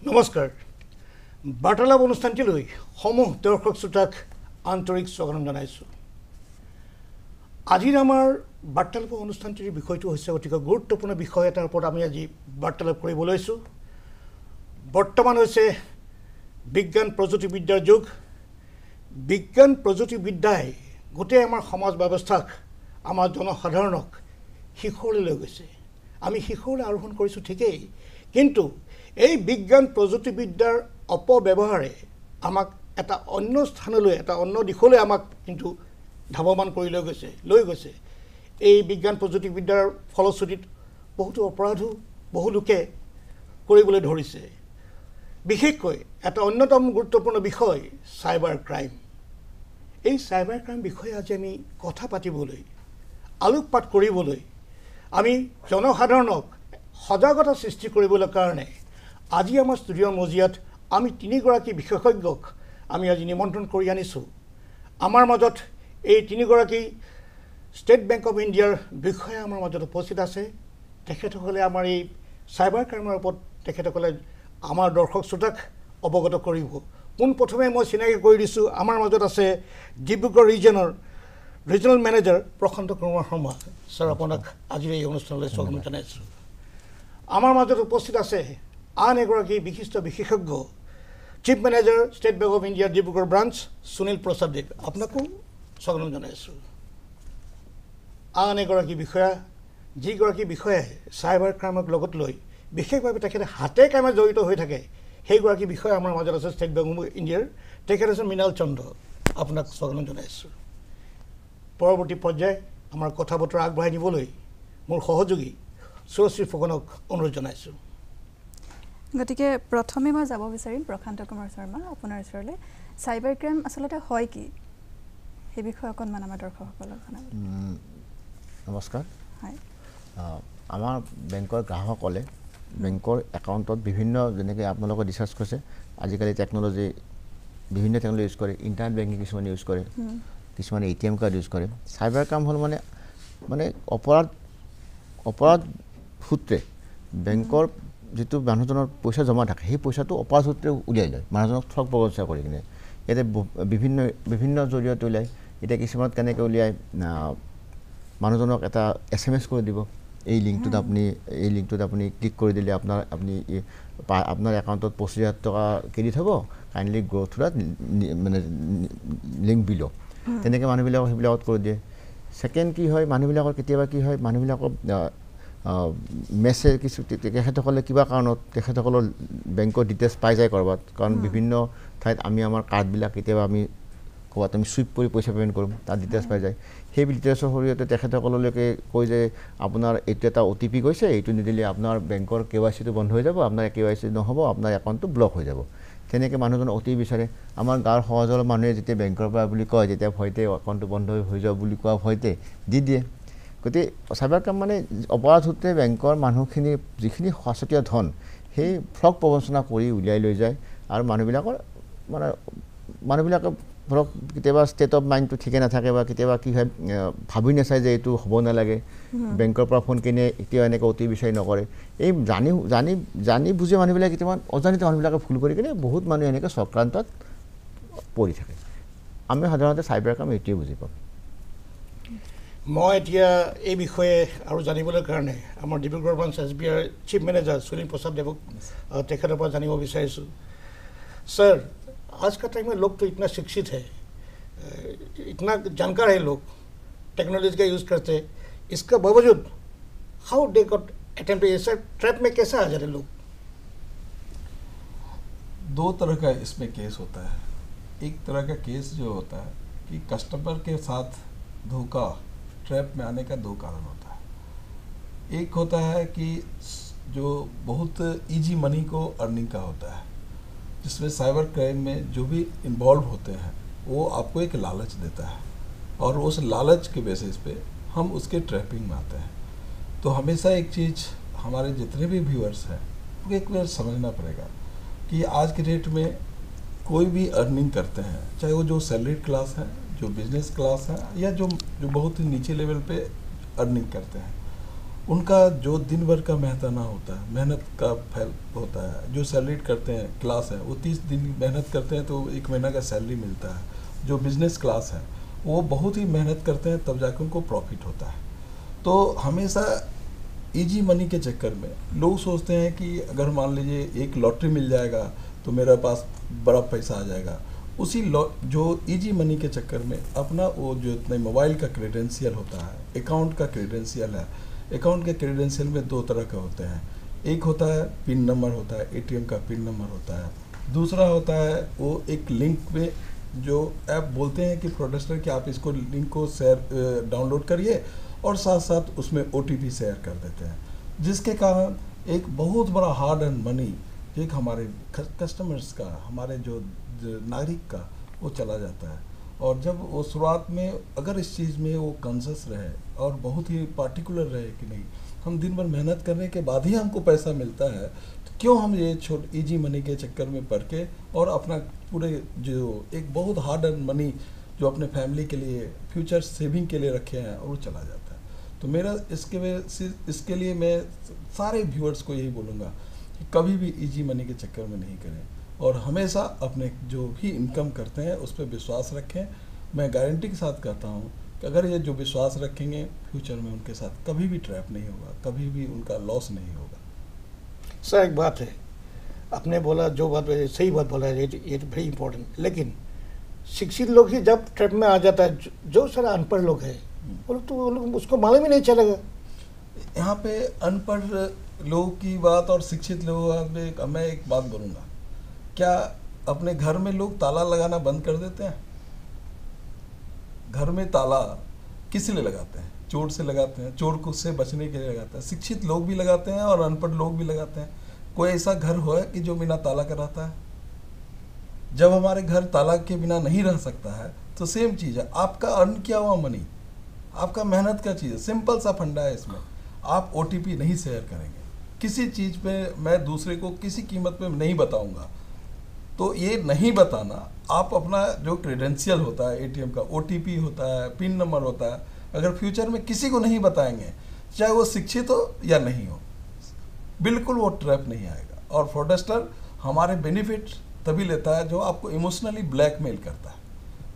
নমস্কাৰ বাৰ্তালাপ অনুষ্ঠানটিলৈ সমূহ দৰ্শক শ্ৰোতাক আন্তৰিক স্বাগতম জনাইছোঁ। আজিৰ আমাৰ বাৰ্তালাপ অনুষ্ঠানটিৰ বিষয়টো হৈছে অতিকৈ গুৰুত্বপূৰ্ণ বিষয় এটাৰ ওপৰত আমি আজি বাৰ্তালাপ কৰিব লৈছোঁ। বৰ্তমান হৈছে বিজ্ঞান প্ৰযুক্তিবিদ্যাৰ যুগ। বিজ্ঞান প্ৰযুক্তিবিদ্যাই গোটেই আমাৰ সমাজ ব্যৱস্থাক আমাৰ জনসাধাৰণক শিখৰলৈ লৈ গৈছে। আমি শিখৰলৈ আৰোহণ কৰিছোঁ ঠিকেই, কিন্তু এই বিজ্ঞান প্ৰযুক্তিবিদ্যাৰ অপব্যৱহাৰে আমাক এটা অন্য স্থানলৈ এটা অন্য দিশলৈ আমাক কিন্তু ধাৱমান কৰি লৈ গৈছে। এই বিজ্ঞান প্ৰযুক্তিবিদ্যাৰ ফলশ্ৰুতিত বহুতো অপৰাধো বহু লোকে কৰিবলৈ ধৰিছে। বিশেষকৈ এটা অন্যতম গুৰুত্বপূৰ্ণ বিষয় চাইবাৰ ক্ৰাইম। এই চাইবাৰ ক্ৰাইম বিষয়ে আজি আমি কথা পাতিবলৈ, আলোকপাত কৰিবলৈ, আমি জনসাধাৰণক সজাগতা সৃষ্টি কৰিবলৈ কাৰণে আজি আমাৰ ষ্টুডিঅ'ৰ মজিয়াত আমি তিনিগৰাকী বিশেষজ্ঞক আমি আজি নিমন্ত্ৰণ কৰি আনিছোঁ। আমাৰ মাজত এই তিনিগৰাকী ষ্টেট বেংক অফ ইণ্ডিয়াৰ বিষয়া আমাৰ মাজত উপস্থিত আছে। তেখেতসকলে আমাৰ এই চাইবাৰ ক্ৰাইমৰ ওপৰত তেখেতসকলে আমাৰ দৰ্শক শ্ৰোতাক অৱগত কৰিব। পোনপ্ৰথমে মই চিনাকি কৰি দিছোঁ, আমাৰ মাজত আছে ডিব্ৰুগড় ৰিজনেল মেনেজাৰ প্ৰশান্ত কুমাৰ শৰ্মা। ছাৰ, আপোনাক আজিৰ এই অনুষ্ঠানলৈ স্বাগতম জনাইছোঁ। আমাৰ মাজত উপস্থিত আছে আন এগৰাকী বিশিষ্ট বিশেষজ্ঞ, chief manager State Bank of India Dibrugarh branch Sunil Prasad Dev. আপোনাকো স্বাগতম জনাইছোঁ। আন এগৰাকী বিষয়া, যিগৰাকী বিষয়াই চাইবাৰ ক্ৰাইমক লগত লৈ বিশেষভাৱে তেখেতে হাতে কামে জড়িত হৈ থাকে, সেইগৰাকী বিষয়া আমাৰ মাজত আছে ষ্টেট বেংক অফ ইণ্ডিয়াৰ, তেখেত আছে মৃণাল চন্দ্ৰ। আপোনাক স্বাগতম জনাইছোঁ। পৰৱৰ্তী পৰ্যায় আমাৰ কথা বতৰা আগবঢ়াই নিবলৈ মোৰ সহযোগী সুশ্ৰী ফুকনক অনুৰোধ জনাইছোঁ। গতিকে প্ৰথমে মই যাব বিচাৰিম প্ৰশান্ত কুমাৰ শৰ্মা আপোনাৰ ওচৰলৈ। চাইবাৰ ক্ৰাইম আচলতে হয় কি, সেই বিষয়ে অকণমান আমাৰ দৰ্শকসকলক জনাব। নমস্কাৰ। হয়, আমাৰ বেংকৰ গ্ৰাহকসকলে বেংকৰ একাউণ্টত বিভিন্ন, যেনেকৈ আপোনালোকে ডিছকাছ কৰিছে, আজিকালি বিভিন্ন টেকন'লজি ইউজ কৰে। ইণ্টাৰনেট বেংকিং কিছুমানে ইউজ কৰে, কিছুমানে ATM কাৰ্ড ইউজ কৰে। চাইবাৰ ক্ৰাইম হ'ল মানে অপৰাধ সূত্ৰে বেংকৰ যিটো মানুহজনৰ পইচা জমা থাকে, সেই পইচাটো অপৰাধ সূত্ৰে উলিয়াই লয়, মানুহজনক ঠগ প্ৰবঞ্চনা কৰি কিনে। ইয়াতে বিভিন্ন জৰিয়তে উলিয়ায়। এতিয়া কিছুমানত কেনেকৈ উলিয়ায়, মানুহজনক এটা SMS কৰি দিব, এই লিংকটোত আপুনি ক্লিক কৰি দিলে আপোনাৰ একাউণ্টত 25,000 টকা ক্ৰেডিট হ'ব, কাইণ্ডলি গো থ্ৰু দ্যাট মানে লিংক বিল'। তেনেকৈ মানুহবিলাকক সেইবিলাকত কৰি দিয়ে। ছেকেণ্ড কি হয়, কেতিয়াবা কি হয়, মানুহবিলাকক মেছেজ তেখেতসকলে কিবা কাৰণত তেখেতসকলৰ বেংকৰ ডিটেইলছ পাই যায় ক'ৰবাত, কাৰণ বিভিন্ন ঠাইত আমাৰ কাৰ্ডবিলাক কেতিয়াবা ক'ৰবাত চুইপ কৰি পইচা পে'মেণ্ট কৰোঁ, তাত ডিটেইলছ পাই যায়। সেই ডিটেইলছৰ জৰিয়তে তেখেতসকললৈকে কয় যে আপোনাৰ এইটো এটা OTP গৈছে, এইটো নিদিলে আপোনাৰ বেংকৰ KYC বন্ধ হৈ যাব, আপোনাৰ KYC নহ'ব, আপোনাৰ একাউণ্টটো ব্লক হৈ যাব। তেনেকৈ মানুহজনে OTP বিচাৰে। আমাৰ গাঁৱৰ সহজৰ মানুহে যেতিয়া বেংকৰ পৰা বুলি কয়, যেতিয়া ভয়তে একাউণ্টটো বন্ধ হৈ যাব বুলি কোৱা ভয়তে দি দিয়ে। গতিকে চাইবাৰ ক্ৰাইম মানে অপৰাধ সূত্ৰে বেংকৰ মানুহখিনি যিখিনি সচতীয়া ধন, সেই ঠগ প্ৰবঞ্চনা কৰি উলিয়াই লৈ যায়। আৰু মানুহবিলাকে ধৰক কেতিয়াবা ষ্টেট অফ মাইণ্ডটো ঠিকে নাথাকে, বা কেতিয়াবা কি হয়, ভাবি নাচায় যে এইটো হ'ব নালাগে, বেংকৰ পৰা ফোন কিনে এতিয়াও এনেকৈ OTP বিচাৰি নকৰে। এই জানি বুজি মানুহবিলাকে কেতিয়াবা অজানিত মানুহবিলাকে ভুল কৰি কিনে বহুত মানুহ এনেকৈ চক্ৰান্তত পৰি থাকে। আমি সাধাৰণতে চাইবাৰ ক্ৰাইম এইটোৱে বুজি পাওঁ। মই এতিয়া এই বিষয়ে আৰু জানিবলৈ কাৰণে আমাৰ Dibrugarh branch SBI chief manager Sunil Prasad দেৱক তেখেতৰ পৰা জানিব বিচাৰিছোঁ। सर, आज का टाइम में लोग तो इतना शिक्षित है, इतना जानकार है, लोग टेक्नोलॉजी का यूज़ करते हैं, इसका बावजूद हाउ दे गॉट अटेम्प्ट, ऐसा ट्रैप में कैसे आ जाते लोग? दो तरह का इसमें केस होता है। एक तरह का केस जो होता है कि कस्टमर के साथ धोखा, ट्रैप में आने का दो कारण होता है। एक होता है कि जो बहुत इजी मनी को अर्निंग का होता है, जिसमें साइबर क्राइम में जो भी इन्वॉल्व होते हैं वो आपको एक लालच देता है, और उस लालच के बेसिस पे हम उसके ट्रैपिंग में आते हैं। तो हमेशा एक चीज़ हमारे जितने भी व्यूअर्स हैं उनको एक बार समझना पड़ेगा कि आज के डेट में कोई भी अर्निंग करते हैं, चाहे वो जो सैलरीड क्लास है, जो बिजनेस क्लास है, या जो बहुत ही नीचे लेवल पे अर्निंग करते हैं, उनका जो दिन भर का मेहनताना होता है, मेहनत का फल होता है। जो सैलरी करते हैं क्लास है वो 30 दिन मेहनत करते हैं तो 1 महीना का सैलरी मिलता है। जो बिजनेस क्लास है वो बहुत ही मेहनत करते हैं तब जाकर उनको प्रॉफिट होता है। तो हमेशा इजी मनी के चक्कर में लोग सोचते हैं कि अगर मान लीजिए एक लॉटरी मिल जाएगा तो मेरे पास बड़ा पैसा आ जाएगा। उसी जो इजी मनी के चक्कर में अपना वो जो इतने मोबाइल का क्रेडेंशियल होता है, अकाउंट का क्रेडेंशियल है। अकाउंट के क्रेडेंशियल में 2 तरह के होते हैं। एक होता है पिन नंबर होता है, एटीएम का पिन नंबर होता है। दूसरा होता है वो एक लिंक में जो ऐप बोलते हैं कि फ्रॉडस्टर कि आप इसको लिंक को शेयर डाउनलोड करिए और साथ साथ उसमें OTP शेयर कर देते हैं, जिसके कारण एक बहुत बड़ा हार्ड एंड मनी एक हमारे कस्टमर्स का, हमारे जो नागरिक का वो चला जाता है। और जब वो शुरुआत में अगर इस चीज़ में वो कॉन्शियस रहे और बहुत ही पार्टिकुलर रहे कि नहीं हम दिन भर मेहनत करने के बाद ही हमको पैसा मिलता है, तो क्यों हम ये इजी मनी के चक्कर में पड़ के और अपना पूरे जो एक बहुत हार्ड एंड मनी जो अपने फैमिली के लिए फ्यूचर सेविंग के लिए रखे हैं और वो चला जाता है। तो मेरा इसके लिए मैं सारे व्यूअर्स को यही बोलूँगा कि कभी भी इजी मनी के चक्कर में नहीं करें और हमेशा अपने जो भी इनकम करते हैं उस पर विश्वास रखें। मैं गारंटी के साथ कहता हूँ कि अगर ये जो विश्वास रखेंगे फ्यूचर में उनके साथ कभी भी ट्रैप नहीं होगा, कभी भी उनका लॉस नहीं होगा। सर एक बात है, आपने बोला जो बात सही बात बोला है, ये वेरी इंपॉर्टेंट। लेकिन शिक्षित लोग ही जब ट्रैप में आ जाता है, जो सारा अनपढ़ लोग हैं वो लोग उसको मालूम ही नहीं चलेगा। यहाँ पे अनपढ़ लोगों की बात और शिक्षित लोगों में मैं एक बात बोलूँगा, क्या अपने घर में लोग ताला लगाना बंद कर देते हैं? घर में ताला किस लिए लगाते हैं? चोर से लगाते हैं, चोर को से बचने के लिए लगाते हैं। शिक्षित लोग भी लगाते हैं और अनपढ़ लोग भी लगाते हैं। कोई ऐसा घर हो कि जो बिना ताला का रहता है? जब हमारे घर ताला के बिना नहीं रह सकता है तो सेम चीज़ है, आपका अर्न किया हुआ मनी, आपका मेहनत का चीज़ है। सिंपल सा फंडा है इसमें। आप OTP नहीं शेयर करेंगे किसी चीज़ पे, मैं दूसरे को किसी कीमत पे नहीं बताऊंगा। तो ये नहीं बताना, आप अपना जो क्रेडेंशियल होता है ATM का, OTP होता है, पिन नंबर होता है, अगर फ्यूचर में किसी को नहीं बताएंगे, चाहे वो शिक्षित हो या नहीं हो, बिल्कुल वो ट्रैप नहीं आएगा। और फ्रॉडस्टर हमारे बेनिफिट तभी लेता है जो आपको इमोशनली ब्लैकमेल करता है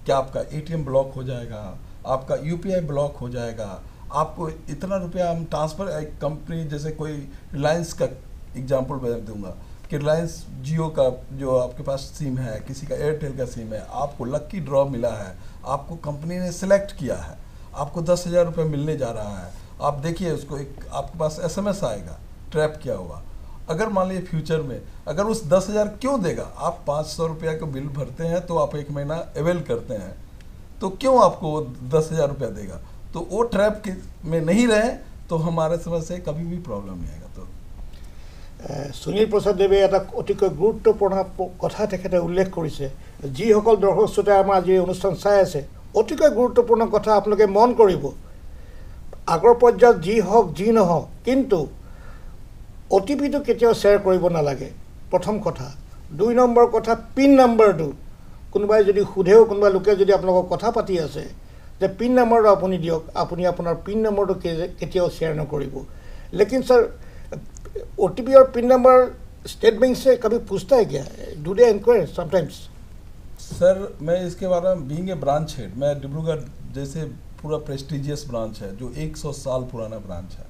कि आपका ATM ब्लॉक हो जाएगा, आपका UPI ब्लॉक हो जाएगा, आपको इतना रुपया हम ट्रांसफ़र, एक कंपनी जैसे कोई रिलायंस का एग्जांपल मैं दूंगा कि रिलायंस जियो का जो आपके पास सिम है, किसी का एयरटेल का सिम है, आपको लक्की ड्रॉ मिला है, आपको कंपनी ने सिलेक्ट किया है, आपको 10,000 रुपये मिलने जा रहा है। आप देखिए उसको, एक आपके पास SMS आएगा ट्रैप किया हुआ। अगर मान लीजिए फ्यूचर में अगर उस 10,000 क्यों देगा, आप 500 रुपया का बिल भरते हैं तो आप 1 महीना अवेल करते हैं, तो क्यों आपको 10,000 रुपया देगा? तो वो ट्रैप में नहीं रहे तो हमारे समझ से कभी भी प्रॉब्लम नहीं आएगा। तो সুনীল প্ৰসাদ দেৱে এটা অতিকৈ গুৰুত্বপূৰ্ণ কথা তেখেতে উল্লেখ কৰিছে। যিসকল দৰ্শক শ্ৰোতাই আমাৰ আজি এই অনুষ্ঠান চাই আছে, অতিকৈ গুৰুত্বপূৰ্ণ কথা আপোনালোকে মন কৰিব। আগৰ পৰ্যায়ত যি হওক যি নহওক, কিন্তু OTPটো কেতিয়াও শ্বেয়াৰ কৰিব নালাগে, প্ৰথম কথা। 2 নম্বৰ কথা, পিন নাম্বাৰটো কোনোবাই যদি সোধেও, কোনোবা লোকে যদি আপোনালোকক কথা পাতি আছে যে পিন নাম্বাৰটো আপুনি দিয়ক, আপুনি আপোনাৰ পিন নাম্বাৰটো কেতিয়াও শ্বেয়াৰ নকৰিব। लेकिन सर OTP और पिन नंबर स्टेट बैंक से कभी पूछता है क्या? Do they inquire sometimes? Sir मैं इसके बारे में बीइंग ए ब्रांच हेड, मैं डिब्रूगढ़ जैसे पूरा प्रेस्टिजियस ब्रांच है जो 100 साल पुराना ब्रांच है,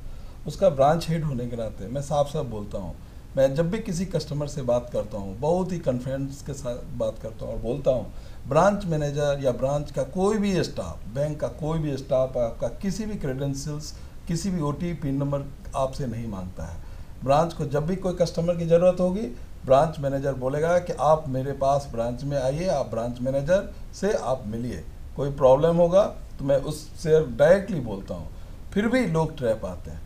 उसका ब्रांच हेड होने के नाते मैं साफ साफ बोलता हूँ, मैं जब भी किसी कस्टमर से बात करता हूँ बहुत ही कॉन्फिडेंस के साथ बात करता हूँ और बोलता हूँ ब्रांच मैनेजर या ब्रांच का कोई भी स्टाफ, बैंक का कोई भी स्टाफ आपका किसी भी क्रेडेंशियल्स, किसी भी OTP पिन नंबर आपसे नहीं मांगता है। ब्रांच को जब भी कोई कस्टमर की ज़रूरत होगी, ब्रांच मैनेजर बोलेगा कि आप मेरे पास ब्रांच में आइए, आप ब्रांच मैनेजर से आप मिलिए, कोई प्रॉब्लम होगा तो मैं उससे डायरेक्टली बोलता हूँ। फिर भी लोग ट्रैप आते हैं,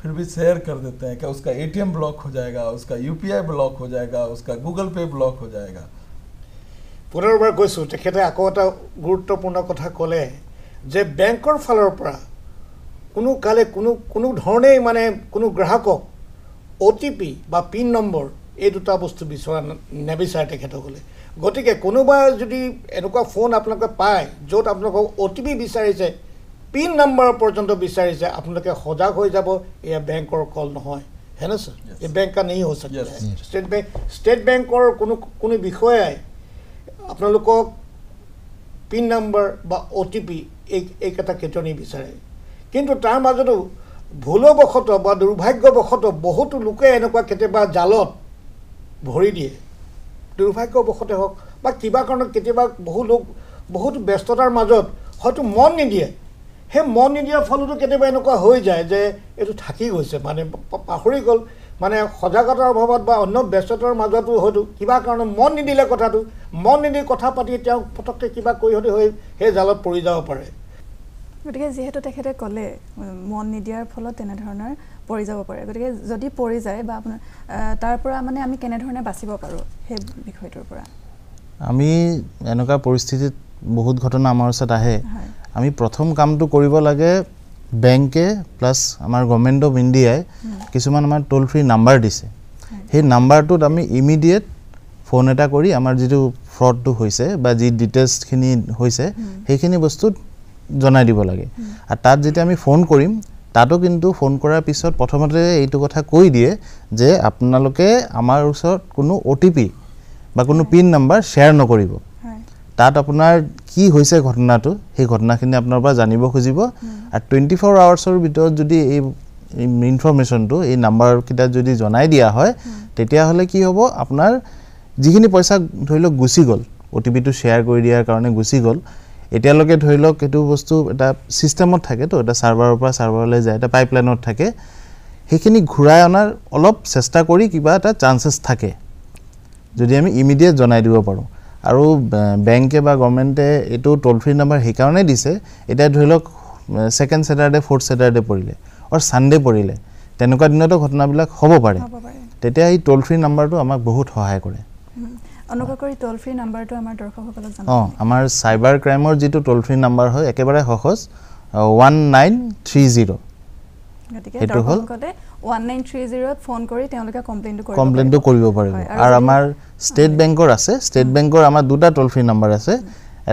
फिर भी शेयर कर देते हैं कि उसका ATM ब्लॉक हो जाएगा, उसका UPI ब्लॉक हो जाएगा, उसका गूगल पे ब्लॉक हो जाएगा। পুনৰবাৰ কৈছোঁ, তেখেতে আকৌ এটা গুৰুত্বপূৰ্ণ কথা ক'লে যে বেংকৰ ফালৰ পৰা কোনো কালে কোনো ধৰণেই মানে কোনো গ্ৰাহকক OTP বা পিন নম্বৰ এই দুটা বস্তু বিচৰা নিবিচাৰে তেখেতসকলে। গতিকে কোনোবা যদি এনেকুৱা ফোন আপোনালোকে পায় য'ত আপোনালোকক OTP বিচাৰিছে, পিন নম্বৰ পৰ্যন্ত বিচাৰিছে আপোনালোকে সজাগ হৈ যাব এয়া বেংকৰ কল নহয় হেনে স্যাৰ এই বেংক কা नहीं हो सकता है স্টেট বেংকৰ কোনো বিষয়াই আপোনালোকক পিন নম্বৰ বা OTP এই কথা কেতিয়াও নিবিচাৰে কিন্তু তাৰ মাজতো ভুলবশতঃ বা দুৰ্ভাগ্যবশতঃ বহুতো লোকে এনেকুৱা কেতিয়াবা জালত ভৰি দিয়ে দুৰ্ভাগ্যবশতঃ হওক বা কিবা কাৰণত কেতিয়াবা বহুত ব্যস্ততাৰ মাজত হয়তো মন নিদিয়ে সেই মন নিদিয়াৰ ফলতো কেতিয়াবা এনেকুৱা হৈ যায় যে এইটো থাকি গৈছে মানে পাহৰি গ'ল মানে সজাগতাৰ অভাৱত বা অন্য ব্যস্ততাৰ মাজতো হয়তো কিবা কাৰণত মন নিদিলে কথাটো মন নিদি কথা পাতি তেওঁ পটককৈ কিবা কৰি হয়তো হৈ সেই জালত পৰি যাব পাৰে গতিকে যেহেতু তেখেতে ক'লে মন নিদিয়াৰ ফলত তেনেধৰণৰ পৰি যাব পাৰে গতিকে যদি পৰি যায় বা আপোনাৰ তাৰ পৰা মানে আমি কেনেধৰণে বাচিব পাৰোঁ সেই বিষয়টোৰ পৰা আমি এনেকুৱা পৰিস্থিতিত বহুত ঘটনা আমাৰ ওচৰত আহে আমি প্ৰথম কামটো কৰিব লাগে বেংকে প্লাছ আমাৰ গভৰ্ণমেণ্ট অফ ইণ্ডিয়াই কিছুমান আমাৰ টোল ফ্ৰী নাম্বাৰ দিছে সেই নাম্বাৰটোত আমি ইমিডিয়েট ফোন এটা কৰি আমাৰ যিটো ফ্ৰডটো হৈছে বা যি ডিটেইলছখিনি হৈছে সেইখিনি বস্তুত জনাই দিব লাগে আৰু তাত যেতিয়া আমি ফোন কৰিম তাতো কিন্তু ফোন কৰাৰ পিছত প্ৰথমতে এইটো কথা কৈ দিয়ে যে আপোনালোকে আমাৰ ওচৰত কোনো OTP বা কোনো পিন নাম্বাৰ শ্বেয়াৰ নকৰিব তাত আপোনাৰ কি হৈছে ঘটনাটো সেই ঘটনাখিনি আপোনাৰ পৰা জানিব খুজিব আৰু 24 আৱাৰ্ছৰ ভিতৰত যদি এই ইনফৰমেশ্যনটো এই নাম্বাৰকেইটা যদি জনাই দিয়া হয় তেতিয়াহ'লে কি হ'ব আপোনাৰ যিখিনি পইচা ধৰি লওক গুচি গ'ল OTPটো শ্বেয়াৰ কৰি দিয়াৰ কাৰণে গুচি গ'ল এতিয়ালৈকে ধৰি লওক এইটো বস্তু এটা ছিষ্টেমত থাকে তো এটা ছাৰ্ভাৰৰ পৰা ছাৰ্ভাৰলৈ যায় এটা পাইপলাইনত থাকে সেইখিনি ঘূৰাই অনাৰ অলপ চেষ্টা কৰি কিবা এটা চান্সেছ থাকে যদি আমি ইমিডিয়েট জনাই দিব পাৰোঁ আৰু বেংকে বা গভৰ্ণমেণ্টে এইটো টোল ফ্ৰী নাম্বাৰ সেইকাৰণে দিছে এতিয়া ধৰি লওক সেকেণ্ড স্যাটাৰডে ফোৰ্থ স্যাটাৰডে পৰিলে আৰু সানডে পৰিলে তেনেকুৱা দিনতো ঘটনাবিলাক হ'ব পাৰে তেতিয়া এই টোল ফ্ৰী নাম্বাৰটো আমাক বহুত সহায় কৰে অনুগ্ৰহ কৰি টোল ফ্ৰী নাম্বাৰটো আমাৰ দৰ্শকসকলক জনাওক আমাৰ সাইবাৰ ক্ৰাইমৰ যিটো টোল ফ্ৰী নাম্বাৰ হয় একেবাৰে সহজ 1930 গতিকে দৰ্শকসকলে 1930 ত ফোন কৰি তেওঁলোকে কমপ্লেইনটো কৰিব পাৰিব আৰু আমাৰ ষ্টেট বেংকৰ আছে ষ্টেট বেংকৰ আমাৰ দুটা টোল ফ্ৰী নাম্বাৰ আছে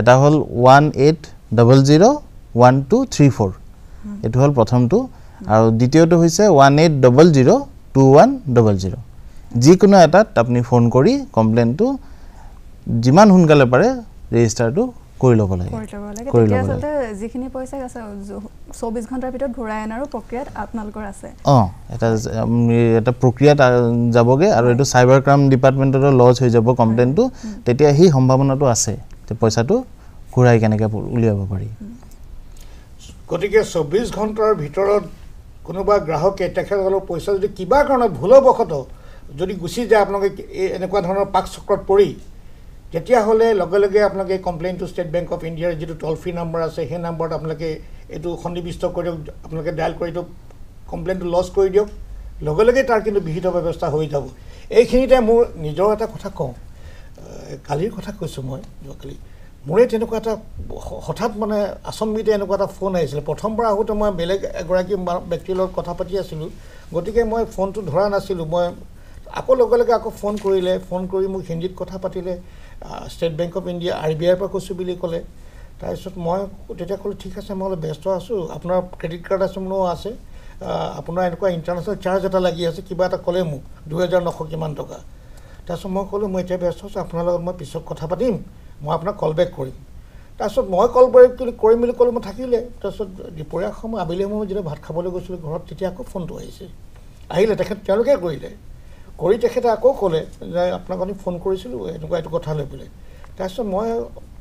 এটা হ'ল 18001234 এটো হ'ল প্ৰথমটো আৰু দ্বিতীয়টো হৈছে 18002100 যিকোনো এটাত আপুনি ফোন কৰি কমপ্লেইনটো যিমান সোনকালে পাৰে ৰেজিষ্টাৰটো কৰি ল'ব লাগে তেতিয়া আচলতে যিখিনি পইচা আছে 24 ঘণ্টাৰ ভিতৰত ঘূৰাই আনাৰো প্ৰক্ৰিয়াত আপোনালোকৰ আছে এটা প্ৰক্ৰিয়াত যাবগে আৰু এটো সাইবাৰ ক্ৰাইম ডিপাৰ্টমেণ্টৰ লজ হৈ যাব কমপ্লেইনটো তেতিয়া হি সম্ভাৱনাটো আছে যে পইচাটো ঘূৰাই কেনেকৈ উলিয়াব পাৰি গতিকে 24 ঘণ্টাৰ ভিতৰত কোনোবা গ্ৰাহকে তেখেতসকলৰ পইচা যদি কিবা কাৰণত ভুলবশতঃ যদি গুচি যায় আপোনালোকে এনেকুৱা ধৰণৰ পাক চক্ৰত পৰি তেতিয়াহ'লে লগে লগে আপোনালোকে কমপ্লেইনটো ষ্টেট বেংক অফ ইণ্ডিয়াৰ যিটো টোল ফ্ৰী নাম্বাৰ আছে সেই নাম্বাৰত আপোনালোকে এইটো সন্নিবিষ্ট কৰি দিয়ক আপোনালোকে ডায়াল কৰি দিয়ক কমপ্লেইনটো লজ কৰি দিয়ক লগে লগে তাৰ কিন্তু বিহিত ব্যৱস্থা হৈ যাব এইখিনিতে মোৰ নিজৰ এটা কথা কওঁ কালিৰ কথা কৈছোঁ মই যোৱাকালি মোৰে তেনেকুৱা এটা হঠাৎ মানে আচম্বিতে এনেকুৱা এটা ফোন আহিছিলে প্ৰথমবাৰ আহোঁতে মই বেলেগ এগৰাকী ব্যক্তিৰ লগত কথা পাতি আছিলোঁ গতিকে মই ফোনটো ধৰা নাছিলোঁ মই আকৌ লগে লগে আকৌ ফোন কৰিলে ফোন কৰি মোক হিন্দীত কথা পাতিলে state Bank of India RBI পৰা কৈছোঁ বুলি ক'লে তাৰপিছত মই তেতিয়া ক'লোঁ ঠিক আছে মই অলপ ব্যস্ত আছোঁ আপোনাৰ ক্ৰেডিট কাৰ্ড আছে মোৰো আছে আপোনাৰ এনেকুৱা ইণ্টাৰনেশ্যনেল চাৰ্জ এটা লাগি আছে কিবা এটা ক'লে মোক 2900 কিমান টকা তাৰপিছত মই ক'লোঁ মই এতিয়া ব্যস্ত আছোঁ আপোনাৰ লগত মই পিছত কথা পাতিম মই আপোনাক কল বেক কৰিম তাৰপিছত মই কল বেক কৰিম বুলি ক'লোঁ মই থাকিলে তাৰপিছত দুপৰীয়া সময় আবেলি সময় যেতিয়া ভাত খাবলৈ গৈছিলোঁ ঘৰত তেতিয়া আকৌ ফোনটো আহিলে তেওঁলোকে কৰি তেখেতে আকৌ ক'লে যে আপোনাক আমি ফোন কৰিছিলোঁ এনেকুৱা এইটো কথা লৈ পেলাই তাৰপিছত মই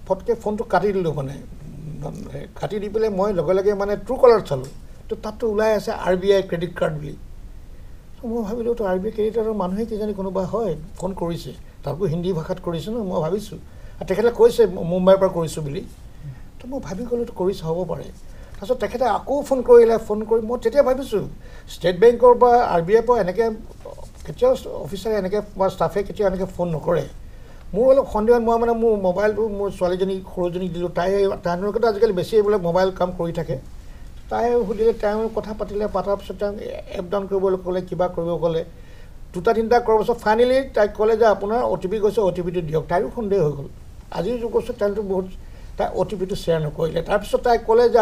ফটকৈ ফোনটো কাটি দিলোঁ মানে কাটি দি পেলাই মই লগে লগে মানে ট্ৰু কলাৰ চালোঁ তো তাততো ওলাই আছে RBI ক্ৰেডিট কাৰ্ড বুলি মই ভাবিলোঁ তো RBI ক্ৰেডিট কাৰ্ডৰ মানুহে কিজানি কোনোবা হয় ফোন কৰিছে তাকো হিন্দী ভাষাত কৰিছে ন মই ভাবিছোঁ আৰু তেখেতে কৈছে মুম্বাইৰ পৰা কৰিছোঁ বুলি তো মই ভাবি গ'লোঁ তো কৰিছে হ'ব পাৰে তাৰপিছত তেখেতে আকৌ ফোন কৰিলে ফোন কৰি মই তেতিয়া ভাবিছোঁ ষ্টেট বেংকৰ বা RBI পৰা এনেকৈ কেতিয়াও অফিচাৰে এনেকৈ বা ষ্টাফে কেতিয়াও এনেকৈ ফোন নকৰে মোৰ অলপ সন্দেহত মই মানে মোৰ মোবাইলটো মোৰ ছোৱালীজনী সৰুজনীক দিলোঁ তেওঁলোকেতো আজিকালি বেছি এইবিলাক মোবাইল কাম কৰি থাকে তাই সুধিলে তেওঁ কথা পাতিলে পতাৰ পিছত তেওঁ এপ ডাউন কৰিবলৈ ক'লে কিবা কৰিব ক'লে 2-3টা কৰাৰ পিছত ফাইনেলি তাইক ক'লে যে আপোনাৰ OTP গৈছে OTPটো দিয়ক তাইৰো সন্দেহ হৈ গ'ল আজিৰ যুগত তেওঁলোকে বহুত তাই OTP-টো শ্বেয়াৰ নকৰিলে তাৰপিছত তাই ক'লে যে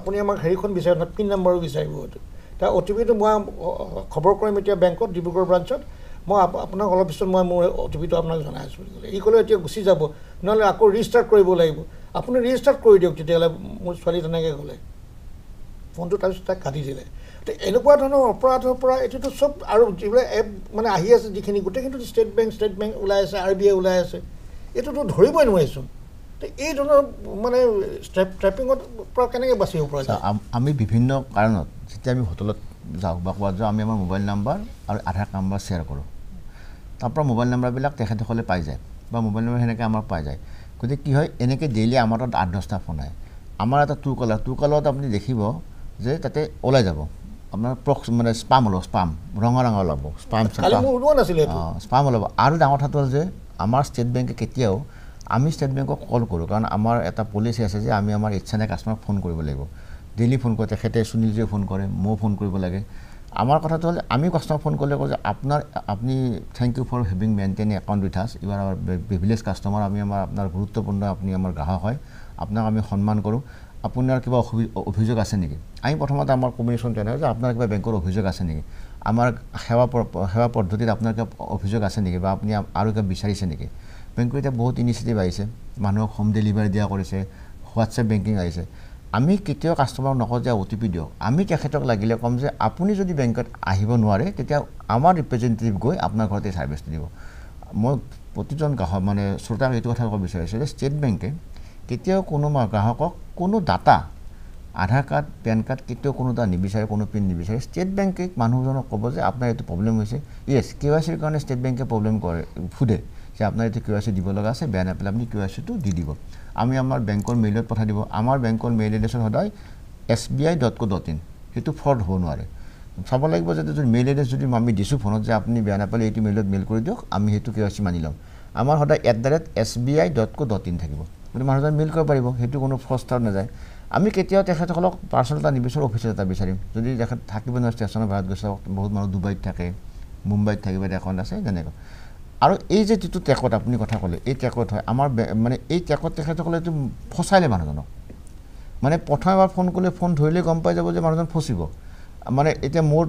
আপুনি আমাক হেৰিখন বিচাৰিব পিন নম্বৰো বিচাৰিব তাৰ OTP-টো মই খবৰ কৰিম এতিয়া বেংকত ডিব্ৰুগড় ব্ৰাঞ্চত মই আপোনাক অলপ পিছত মই মোৰ OTP-টো আপোনাক জনাই আছোঁ বুলি ক'লে ই ক'লে এতিয়া গুচি যাব নহ'লে আকৌ ৰিষ্টাৰ্ট কৰিব লাগিব আপুনি ৰিষ্টাৰ্ট কৰি দিয়ক তেতিয়াহ'লে মোৰ ছোৱালী তেনেকৈ ক'লে ফোনটো তাৰপিছত তাক কাটি দিলে তো এনেকুৱা ধৰণৰ অপৰাধৰ পৰা এইটোতো চব আৰু যিবিলাক এপ মানে আহি আছে যিখিনি গোটেইখিনিতো ষ্টেট বেংক ওলাই আছে RBI ওলাই আছে এইটোতো ধৰিবই নোৱাৰিছোঁ তো এই ধৰণৰ মানে ট্ৰেপিঙৰ পৰা কেনেকৈ বাচিব পৰা যায় আমি বিভিন্ন কাৰণত যেতিয়া আমি হোটেলত যাওঁ বা ক'ৰবাত যাওঁ আমি আমাৰ মোবাইল নাম্বাৰ আৰু আধাৰ নাম্বাৰ শ্বেয়াৰ কৰোঁ তাৰপৰা মোবাইল নাম্বাৰবিলাক তেখেতসকলে পাই যায় বা মোবাইল নম্বৰ সেনেকৈ আমাৰ পাই যায় গতিকে কি হয় এনেকৈ ডেইলি আমাৰ তাত 8-10টা ফোন আহে আমাৰ এটা ট্ৰুকলাৰত আপুনি দেখিব যে তাতে ওলাই যাব আপোনাৰ মানে স্পাম ওলাব স্পাম ৰঙা ওলাব স্পাম ওলাব আৰু ডাঙৰ কথাটো হ'ল যে আমাৰ ষ্টেট বেংকে কেতিয়াও আমি ষ্টেট বেংকক কল কৰোঁ কাৰণ আমাৰ এটা পলিচি আছে যে আমি আমাৰ ইচ্ছানে কাষ্টমাৰক ফোন কৰিব লাগিব ডেইলি ফোন কৰে তেখেতে সুনীলজীয়ে ফোন কৰে ময়ো ফোন কৰিব লাগে আমাৰ কথাটো হ'ল আমি কাষ্টমাৰ ফোন কৰিলে কওঁ যে আপুনি thank you for having maintain account with us you are our privilege customer আমি আপোনাৰ গুৰুত্বপূৰ্ণ আপুনি আমাৰ গ্ৰাহক হয় আপোনাক আমি সন্মান কৰোঁ আপোনাৰ কিবা অভিযোগ আছে নেকি আমি প্ৰথমতে আমাৰ কমিউনিকেশ্যন তেনেকৈ যে আপোনাৰ কিবা বেংকৰ অভিযোগ আছে নেকি আমাৰ সেৱা পদ্ধতিত আপোনাৰ কিবা অভিযোগ আছে নেকি বা আপুনি আৰু কিবা বিচাৰিছে নেকি বেংকৰ এতিয়া বহুত ইনিচিয়েটিভ আহিছে মানুহক হোম ডেলিভাৰী দিয়া কৰিছে হোৱাটছএপ বেংকিং আহিছে আমি কেতিয়াও কাষ্টমাৰক নকওঁ যে OTP দিয়ক আমি তেখেতক লাগিলে ক'ম যে আপুনি যদি বেংকত আহিব নোৱাৰে তেতিয়া আমাৰ ৰিপ্ৰেজেণ্টেটিভ গৈ আপোনাৰ ঘৰতে ছাৰ্ভিচটো দিব মই প্ৰতিজন গ্ৰাহক মানে শ্ৰোতাক এইটো কথা ক'ব বিচাৰিছোঁ যে ষ্টেট বেংকে কেতিয়াও কোনো গ্ৰাহকক কোনো ডাটা আধাৰ কাৰ্ড পেন কাৰ্ড কেতিয়াও কোনো এটা নিবিচাৰে কোনো পিন নিবিচাৰে ষ্টেট বেংকে মানুহজনক ক'ব যে আপোনাৰ এইটো প্ৰব্লেম হৈছে ইয়েছ KYCৰ কাৰণে ষ্টেট বেংকে প্ৰব্লেম কৰে সোধে যে আপোনাৰ এইটো KYC দিব লগা আছে বেয়া নাপালে আপুনি KYCটো দি দিব আমি আমাৰ বেংকৰ মেইলত পঠাই দিব আমাৰ বেংকৰ মেইল এড্ৰেছত সদায় sbi.co.in সেইটো ফ্ৰড হ'ব নোৱাৰে চাব লাগিব যে যদি মেইল এড্ৰেছ যদি আমি দিছোঁ ফোনত যে আপুনি বেয়া নাপালে এইটো মেইলত মেইল কৰি দিয়ক আমি সেইটো KYC মানি ল'ম আমাৰ সদায় @sbi.co.in থাকিব গতিকে মানুহজন মেইল কৰিব পাৰিব সেইটো কোনো ফ্ৰডষ্টাৰ নাযায় আমি কেতিয়াও তেখেতসকলক পাৰ্চনেল এটা নিবিচাৰোঁ অফিচত এটা বিচাৰিম যদি তেখেত থাকিব নোৱাৰে ষ্টেচনৰ বাহিৰত গৈছে বহুত মানুহ ডুবাইত থাকে মুম্বাইত থাকিব এখন আছে তেনেকৈ আৰু এই যে যিটো ট্ৰেকত আপুনি কথা ক'লে এই ট্ৰেকত হয় আমাৰ মানে এই ট্ৰেকত তেখেতসকলে এইটো ফচাইলে মানুহজনক মানে প্ৰথম এবাৰ ফোন কৰিলে ফোন ধৰিলে গম পাই যাব যে মানুহজন ফচিব মানে এতিয়া মোৰ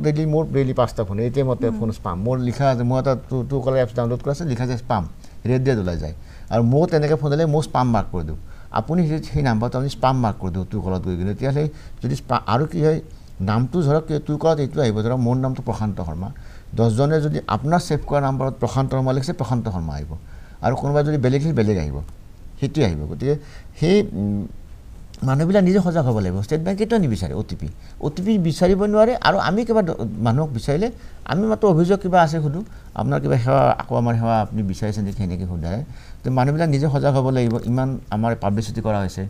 ডেইলি 5টা ফোন এতিয়া মতে ফোন স্পাম মোৰ লিখা আছে মই এটা টু কলাৰ এপছ ডাউনলোড কৰা আছে লিখা আছে স্পাম ৰেড ডেট ওলাই যায় আৰু মই তেনেকৈ ফোন দিলে মই স্পাম মাৰ্ক কৰি দিওঁ আপুনি সেই নাম্বাৰটো আপুনি স্পাম মাৰ্ক কৰি দিওঁ টু কলত গৈ কিনে তেতিয়াহ'লে যদি আৰু কি হয় নামটো ধৰক টু কলত এইটো আহিব ধৰক মোৰ নামটো প্ৰশান্ত শৰ্মা 10জনে যদি আপোনাৰ ছেভ কৰা নাম্বাৰত প্ৰশান্ত শৰ্মা লিখিছে প্ৰশান্ত শৰ্মা আহিব আৰু কোনোবাই যদি বেলেগ আহিব সেইটোৱে আহিব গতিকে সেই মানুহবিলাক নিজে সজাগ হ'ব লাগিব ষ্টেট বেংকে কেতিয়াও নিবিচাৰে OTP বিচাৰিব নোৱাৰে আৰু আমি কিবা মানুহক বিচাৰিলে আমি মাত্ৰ অভিযোগ কিবা আছে সুধোঁ আপোনাৰ কিবা সেৱা আকৌ আমাৰ সেৱা আপুনি বিচাৰিছে নেকি সেনেকৈ সোধায় তো মানুহবিলাক নিজে সজাগ হ'ব লাগিব ইমান আমাৰ পাব্লিচিটি কৰা হৈছে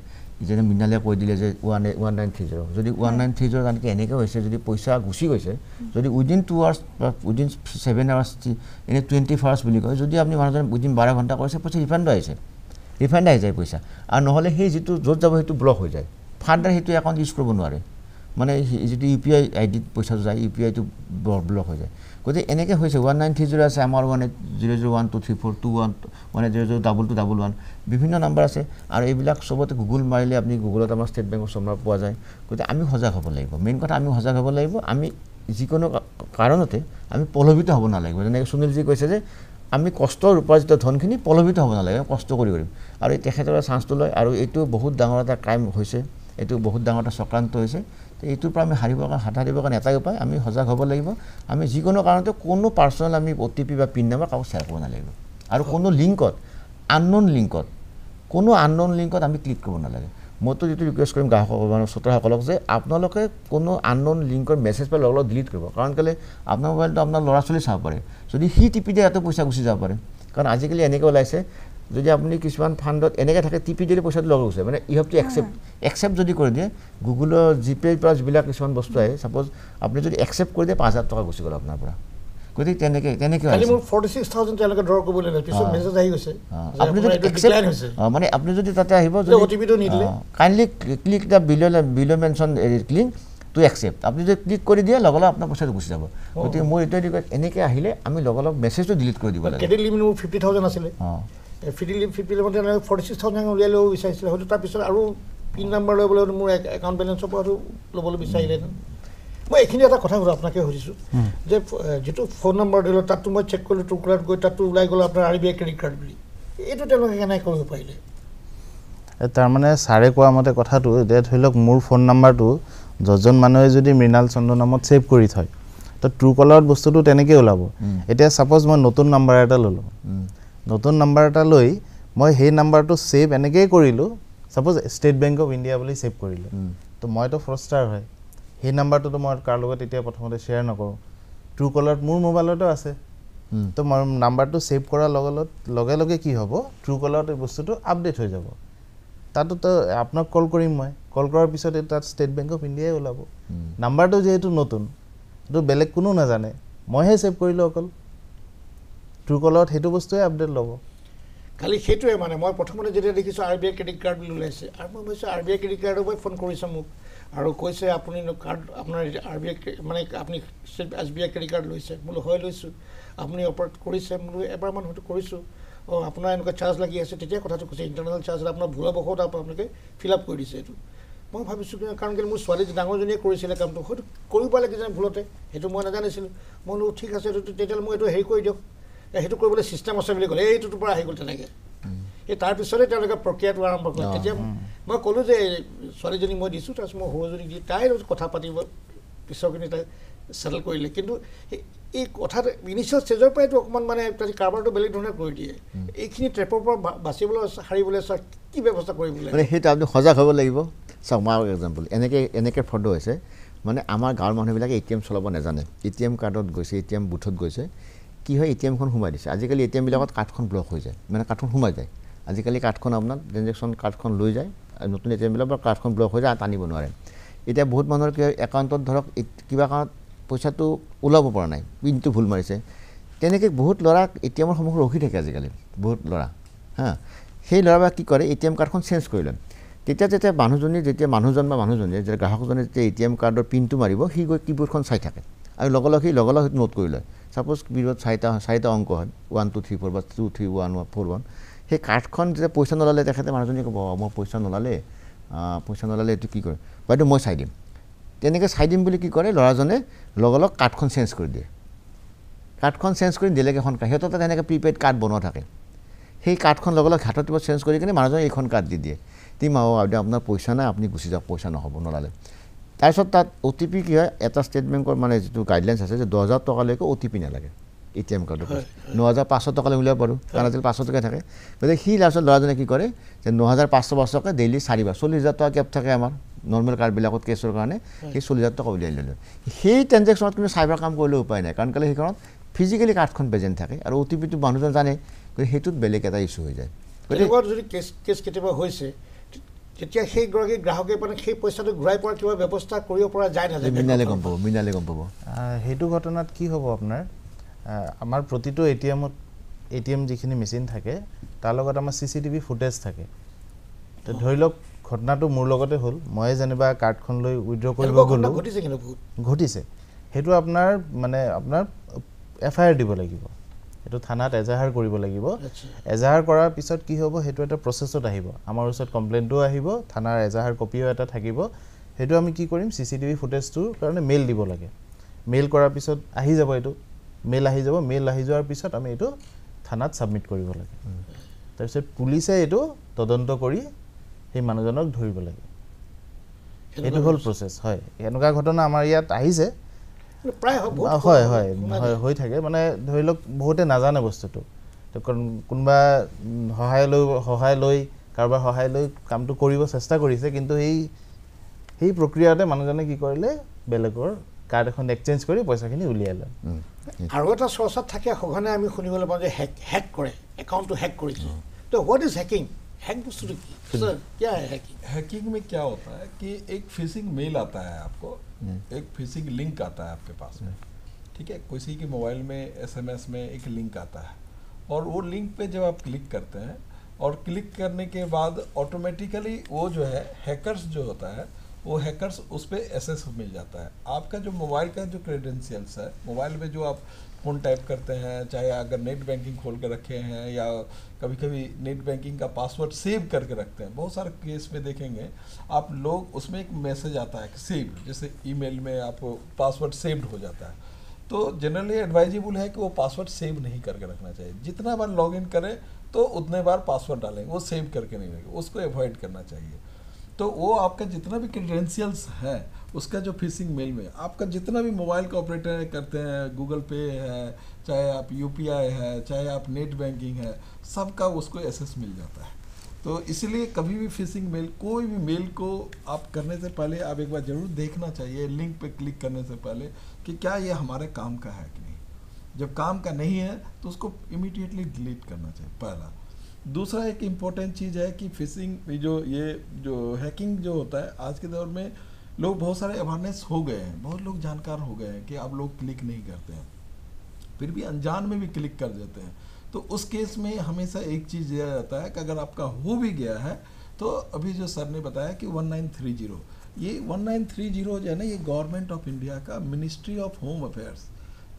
যেনে মৃণালে কৈ দিলে যে 1930 যদি 1930 কাৰণকে এনেকৈ হৈছে যদি পইচা গুচি গৈছে যদি উইদিন 2 আৱাৰ্ছ বা উইদিন 7 আৱাৰ্ছ এনে 24 আৱাৰ্ছ বুলি কয় যদি আপুনি মানুহজন উইদিন 12 ঘণ্টা কৰিছে পইচা ৰিফাণ্ড আহি যায় পইচা আৰু নহ'লে সেই যিটো য'ত যাব সেইটো ব্লক হৈ যায় ফাৰ্ডাৰ সেইটো একাউণ্ট ইউজ কৰিব নোৱাৰে মানে যিটো UPI ID পইচাটো যায় UPI-টো ব্লক হৈ যায় গতিকে এনেকৈ হৈছে 1930 আছে আমাৰ 1800123421 বিভিন্ন নাম্বাৰ আছে আৰু এইবিলাক চবতে গুগল মাৰিলে আপুনি গুগলত আমাৰ ষ্টেট বেংকৰ নম্বৰ পোৱা যায় গতিকে আমি সজাগ হ'ব লাগিব মেইন কথা আমি সজাগ হ'ব লাগিব আমি যিকোনো কাৰণতে আমি প্ৰলোভিত হ'ব নালাগিব যেনেকৈ সুনীলজী কৈছে যে আমি কষ্টৰ উপাৰ্জিত ধনখিনি প্ৰলোভিত হ'ব নালাগে কষ্ট কৰিম আৰু এই তেখেতৰ চান্সটো লয় আৰু এইটো বহুত ডাঙৰ এটা ক্ৰাইম হৈছে এইটো বহুত ডাঙৰ এটা চক্ৰান্ত হৈছে তো এইটোৰ পৰা আমি হাত সাৰিবৰ কাৰণে এটাই উপায় আমি সজাগ হ'ব লাগিব আমি যিকোনো কাৰণতে কোনো পাৰ্চনেল আমি OTP বা পিন নাম্বাৰ কাকো শ্বেয়াৰ কৰিব নালাগিব আৰু কোনো লিংকত আননোন লিংকত আমি ক্লিক কৰিব নালাগে মইতো যিটো ৰিকুৱেষ্ট কৰিম গ্ৰাহক শ্ৰোতাসকলক যে আপোনালোকে কোনো আননোন লিংকৰ মেছেজ পাই লগত ডিলিট কৰিব কাৰণ কেলৈ আপোনাৰ মোবাইলটো আপোনাৰ ল'ৰা ছোৱালী চাব পাৰে যদি সি টিপি দিয়ে এত পইচা গুচি যাব পাৰে কাৰণ আজিকালি এনেকৈ ওলাইছে যদি আপুনি কিছুমান ফাণ্ডত এনেকৈ থাকে টিপি দিলে পইচাটো লগ গৈছে মানে ইউ হেভ টু একচেপ্ট যদি কৰি দিয়ে গুগলৰ জিপে' পৰা যিবিলাক কিছুমান বস্তু আহে ছাপ'জ আপুনি যদি একচেপ্ট কৰি দিয়ে 5,000 টকা গুচি গ'ল আপোনাৰ পৰা গতিকে তেনেকৈ মোৰ 46,000 তেওঁলোকে ড্ৰ কৰিব লাগে পিছত মেছেজ আহি গৈছে আপুনি যদি মানে আপুনি যদি তাতে আহিব OTP-টো নিদিলে kindly click the below' mention link to accept আপুনি যদি ক্লিক কৰি দিয়ে লগে লগে আপোনাৰ পইচাটো গুচি যাব গতিকে মোৰ এইটোৱে এনেকৈ আহিলে আমি লগে লগে মেছেজটো ডিলিট কৰি দিব লাগে ক্ৰেডিট লিমিট মোৰ 50,000 আছিলে ফিডিলি মতে 46,000 উলিয়াই ল'ব বিচাৰিছিলে, হয়তো তাৰপিছত আৰু পিন নাম্বাৰ লৈ বোলে মোৰ একাউণ্ট বেলেঞ্চৰ পৰা ল'বলৈ বিচাৰিলেহেঁতেন। মই এইখিনি এটা কথা সুধো আপোনাকে সুধিছোঁ যে যিটো ফোন নম্বৰ দিলোঁ তাততো মই চেক কৰিলোঁ টুকুৰাত গৈ তাততো ওলাই গ'ল আপোনাৰ RBI ক্ৰেডিট কাৰ্ড বুলি, এইটো তেওঁলোকে কেনেকৈ কৰিব পাৰিলে? তাৰমানে ছাৰে কোৱা মতে কথাটো এতিয়া ধৰি লওক মোৰ ফোন নাম্বাৰটো যজন মানুহে যদি মৃণাল চন্দ্ৰ নামত ছেভ কৰি থয় তো ট্ৰু কলাৰত বস্তুটো তেনেকৈ ওলাব। এতিয়া ছাপ'জ মই নতুন নাম্বাৰ এটা ল'লোঁ, নতুন নাম্বাৰ এটা লৈ মই সেই নাম্বাৰটো ছেভ এনেকৈয়ে কৰিলোঁ, suppose state Bank of India বুলি ছেভ কৰিলোঁ, তো মইতো ফ্ৰষ্টাৰ হয়, সেই নাম্বাৰটোতো মই কাৰ লগত এতিয়া প্ৰথমতে শ্বেয়াৰ নকৰোঁ, ট্ৰু কলাৰত মোৰ মোবাইলতো আছে, তো মই নাম্বাৰটো ছেভ কৰাৰ লগে লগে কি হ'ব ট্ৰু কলাৰত এই বস্তুটো আপডেট হৈ যাব। তাতো আপোনাক কল কৰিম, মই কল কৰাৰ পিছত তাত ষ্টেট বেংক অফ ইণ্ডিয়াই ওলাব। নাম্বাৰটো যিহেতু নতুন, এইটো বেলেগ কোনো নাজানে, মইহে ছেভ কৰিলোঁ অকল, ট্ৰু কলাৰত সেইটো বস্তুৱে আপডেট ল'ব। খালি সেইটোৱে মানে মই প্ৰথমতে যেতিয়া দেখিছোঁ RBI ক্ৰেডিট কাৰ্ড বুলি ওলাইছে আৰু মই ভাবিছোঁ RBI ক্ৰেডিট কাৰ্ডৰ পৰাই ফোন কৰিছে মোক আৰু কৈছে আপুনি কাৰ্ড আপোনাৰ RBI মানে আপুনি SBI ক্ৰেডিট কাৰ্ড লৈছে, বোলো হয় লৈছোঁ, আপুনি অপাৰেট কৰিছে, বোলো এবাৰমান হয়তো কৰিছোঁ, আপোনাৰ এনেকুৱা চাৰ্জ লাগি আছে, তেতিয়া কথাটো কৈছে ইণ্টাৰনেল চাৰ্জ আপোনাৰ ভুলবশতঃ আপোনালোকে ফিল আপ কৰি দিছে এইটো। মই ভাবিছোঁ কাৰণ কি মোৰ ছোৱালী ডাঙৰজনীয়ে কৰিছিলে কামটো, হয়তো কৰিব লাগে যেন ভুলতে, সেইটো মই নাজানিছিলোঁ। মই বোলো ঠিক আছে এইটো তেতিয়াহ'লে মই এইটো হেৰি কৰি দিয়ক, সেইটো কৰিবলৈ চিষ্টেম আছে বুলি ক'লে, এইটোৰ পৰা আহি গ'ল তেনেকৈ। এই তাৰপিছতে তেওঁলোকে প্ৰক্ৰিয়াটো আৰম্ভ কৰিলে। তেতিয়া মই ক'লোঁ যে ছোৱালীজনী মই দিছোঁ, তাৰপিছত মই সৰুজনীক দি তাই কথা পাতিব পিছৰখিনি তাই চেটেল কৰিলে। কিন্তু এই কথাটো ইনিচিয়েল ষ্টেজৰ পৰাইতো অকণমান মানে কাৰোবাৰটো বেলেগ ধৰণে কৰি দিয়ে। এইখিনি ট্ৰেপৰ পৰা বাচিবলৈ সাৰিবলৈ চাওক কি ব্যৱস্থা কৰিবলৈ মানে সেইটো আপুনি সজাগ হ'ব লাগিব। চাওক মই এক্সাম্পল এনেকৈ ফ্ৰড হৈছে, মানে আমাৰ গাঁৱৰ মানুহবিলাকে ATM চলাব নাজানে, ATM কাৰ্ডত গৈছে, ATM বুথত গৈছে, কি হয় ATMখন সোমাই দিছে। আজিকালি ATMবিলাকত কাৰ্ডখন ব্লক হৈ যায়, মানে কাৰ্ডখন সোমাই যায়। আজিকালি কাৰ্ডখন আপোনাৰ ট্ৰেনজেকশ্যন কাৰ্ডখন লৈ যায়, নতুন ATMবিলাকৰ কাৰ্ডখন ব্লক হৈ যায়, টানিব নোৱাৰে। এতিয়া বহুত মানুহৰ কি হয় একাউণ্টত ধৰক কিবা কাৰণত পইচাটো ওলাব পৰা নাই, পিনটো ভুল মাৰিছে, তেনেকৈ বহুত ল'ৰা ATMৰ সন্মুখত ৰখি থাকে আজিকালি, বহুত ল'ৰা সেই ল'ৰাবিলাক কি কৰে ATM কাৰ্ডখন চেঞ্জ কৰি লয়। তেতিয়া মানুহজন বা মানুহজনীয়ে যেতিয়া গ্ৰাহকজনে যেতিয়া ATM কাৰ্ডৰ পিনটো মাৰিব, সি গৈ কীবোৰ্ডখন চাই থাকে আৰু লগে লগে সেইটো নোট কৰি লয়। ছাপ'জ কীবোৰ্ডত চাৰিটা অংক হয়, 1 2 3 4 বা 2 3 1 4 1, সেই কাৰ্ডখন যেতিয়া পইচা নোলালে তেখেতে মানুহজনীয়ে ক'ব মই পইচা নোলালে এইটো কি কৰে, বাইদেউ মই চাই দিম। তেনেকৈ চাই দিম বুলি কি কৰে ল'ৰাজনে লগে লগে কাৰ্ডখন চেঞ্জ কৰি দিয়ে। কাৰ্ডখন চেঞ্জ কৰি দিলেগৈ এখন কাৰ্ড, সিহঁতৰ তাত এনেকৈ প্ৰিপেইড কাৰ্ড বনোৱা থাকে, সেই কাৰ্ডখন লগে লগে হাতত চেঞ্জ কৰি কিনে মানুহজনে এইখন কাৰ্ড দি দিয়ে, বাইদেউ আপোনাৰ পইচা নাই, আপুনি গুচি যাওক, পইচা নহ'ব নোলালে। তাৰপিছত তাত OTP কি হয়, এটা ষ্টেট বেংকৰ মানে যিটো গাইডলাইনছ আছে যে 10,000 টকালৈকে OTP নালাগে ATM কাৰ্ডৰ, 9,500 টকালৈ উলিয়াব পাৰোঁ, কাৰণ আজিকালি 500 টকা থাকে। গতিকে সি লাষ্টত ল'ৰাজনে কি কৰে যে 9,500 টকা ডেইলি 4 বাৰ 40,000 টকা কেপ থাকে আমাৰ নৰ্মেল কাৰ্ডবিলাকত কেছৰ কাৰণে, সেই 40,000 টকা উলিয়াই ল'লে। সেই ট্ৰেনজেকশ্যনত কিন্তু চাইবাৰ কাম কৰিলে উপায় নাই, কাৰণ কেলৈ সেইখনত ফিজিকেলি কাৰ্ডখন প্ৰেজেণ্ট থাকে আৰু OTPটো মানুহজন জানে, গতিকে সেইটোত বেলেগ এটা ইছ্যু হৈ যায়। গতিকে যদি কেছ কেতিয়াবা হৈছে তেতিয়া সেইগৰাকী গ্ৰাহকে মানে সেই পইচাটো ঘূৰাই পোৱাৰ কিবা ব্যৱস্থা কৰিব পৰা যায় নাযায়, মৃণালে গম পাব। সেইটো ঘটনাত কি হ'ব আপোনাৰ, আমাৰ প্ৰতিটো ATM যিখিনি মেচিন থাকে তাৰ লগত আমাৰ CCTV ফুটেজ থাকে। তো ধৰি লওক ঘটনাটো মোৰ লগতে হ'ল, মই যেনিবা কাৰ্ডখন লৈ উইথড্ৰ কৰিব গ'লোঁ, ঘটিছে, সেইটো আপোনাৰ FIR দিব লাগিব, সেইটো থানাত এজাহাৰ কৰিব লাগিব। এজাহাৰ কৰাৰ পিছত কি হ'ব, সেইটো এটা প্ৰচেছত আহিব, আমাৰ ওচৰত কমপ্লেইনটো আহিব, থানাৰ এজাহাৰ কপিও এটা থাকিব, সেইটো আমি কি কৰিম CCTV ফুটেজটোৰ কাৰণে মেইল দিব লাগে। মেইল কৰাৰ পিছত আহি যাব, এইটো মেইল আহি যোৱাৰ পিছত আমি এইটো থানাত ছাবমিট কৰিব লাগে। তাৰপিছত পুলিচে এইটো তদন্ত কৰি সেই মানুহজনক ধৰিব লাগে, এইটো হ'ল প্ৰচেছ। হয়, এনেকুৱা ঘটনা আমাৰ ইয়াত আহিছে, হয় হৈ থাকে। মানে ধৰি লওক বহুতে নাজানে বস্তুটো, কোনোবা সহায় লৈ কাৰোবাৰ সহায় লৈ কামটো কৰিব চেষ্টা কৰিছে, কিন্তু সেই প্ৰক্ৰিয়াতে মানুহজনে কি কৰিলে বেলেগৰ কাৰ্ড এখন এক্সচেঞ্জ কৰি পইচাখিনি উলিয়াই লয়। আৰু এটা চৰ্চাত থাকে সঘনে আমি শুনিবলৈ পাওঁ যে হেক কৰে, একাউণ্টটো হেক কৰিছে। তো হোৱাট ইজ হেকিং? हैक बस्तु सर क्या है हैकिंग? हैकिंग में क्या होता है कि एक फिशिंग मेल आता है आपको, एक फिशिंग लिंक आता है आपके पास में, ठीक है, किसी के मोबाइल में SMS में एक लिंक आता है और वो लिंक पे जब आप क्लिक करते हैं और क्लिक करने के बाद ऑटोमेटिकली वो जो है हैकर्स जो होता है वो हैकर्स उस पर एक्सेस मिल जाता है। आपका जो मोबाइल का जो क्रेडेंशियल्स है, मोबाइल में जो आप फ़ोन टाइप करते हैं, चाहे अगर नेट बैंकिंग खोल के रखे हैं या कभी कभी नेट बैंकिंग का पासवर्ड सेव करके रखते हैं। बहुत सारे केस में देखेंगे आप लोग, उसमें एक मैसेज आता है कि सेव, जैसे ईमेल में आप पासवर्ड सेव्ड हो जाता है। तो जनरली एडवाइजेबल है कि वो पासवर्ड सेव नहीं करके रखना चाहिए। जितना बार लॉगिन करें तो उतने बार पासवर्ड डालेंगे, वो सेव करके नहीं रखेंगे, उसको अवॉइड करना चाहिए। तो वो आपका जितना भी क्रेडेंशियल्स है उसका जो फिशिंग मेल में आपका जितना भी मोबाइल का ऑपरेटर करते हैं, गूगल पे है, चाहे आप UPI है, चाहे आप नेट बैंकिंग है, सबका उसको एक्सेस मिल जाता है। तो इसलिए कभी भी फिशिंग मेल, कोई भी मेल को आप करने से पहले आप एक बार ज़रूर देखना चाहिए, लिंक पे क्लिक करने से पहले, कि क्या ये हमारे काम का है कि नहीं। जब काम का नहीं है तो उसको इमीडिएटली डिलीट करना चाहिए, पहला। दूसरा एक इम्पॉर्टेंट चीज़ है कि फिशिंग जो हैकिंग जो होता है, आज के दौर में लोग बहुत सारे अवेयरनेस हो गए हैं, बहुत लोग जानकार हो गए हैं कि अब लोग क्लिक नहीं करते हैं, फिर भी अनजान में भी क्लिक कर देते हैं। तो उस केस में हमेशा एक चीज़ दिया जाता है कि अगर आपका हो भी गया है तो अभी जो सर ने बताया कि 1930, ये 1930 जो है ना, ये गवर्नमेंट ऑफ इंडिया का मिनिस्ट्री ऑफ होम अफेयर्स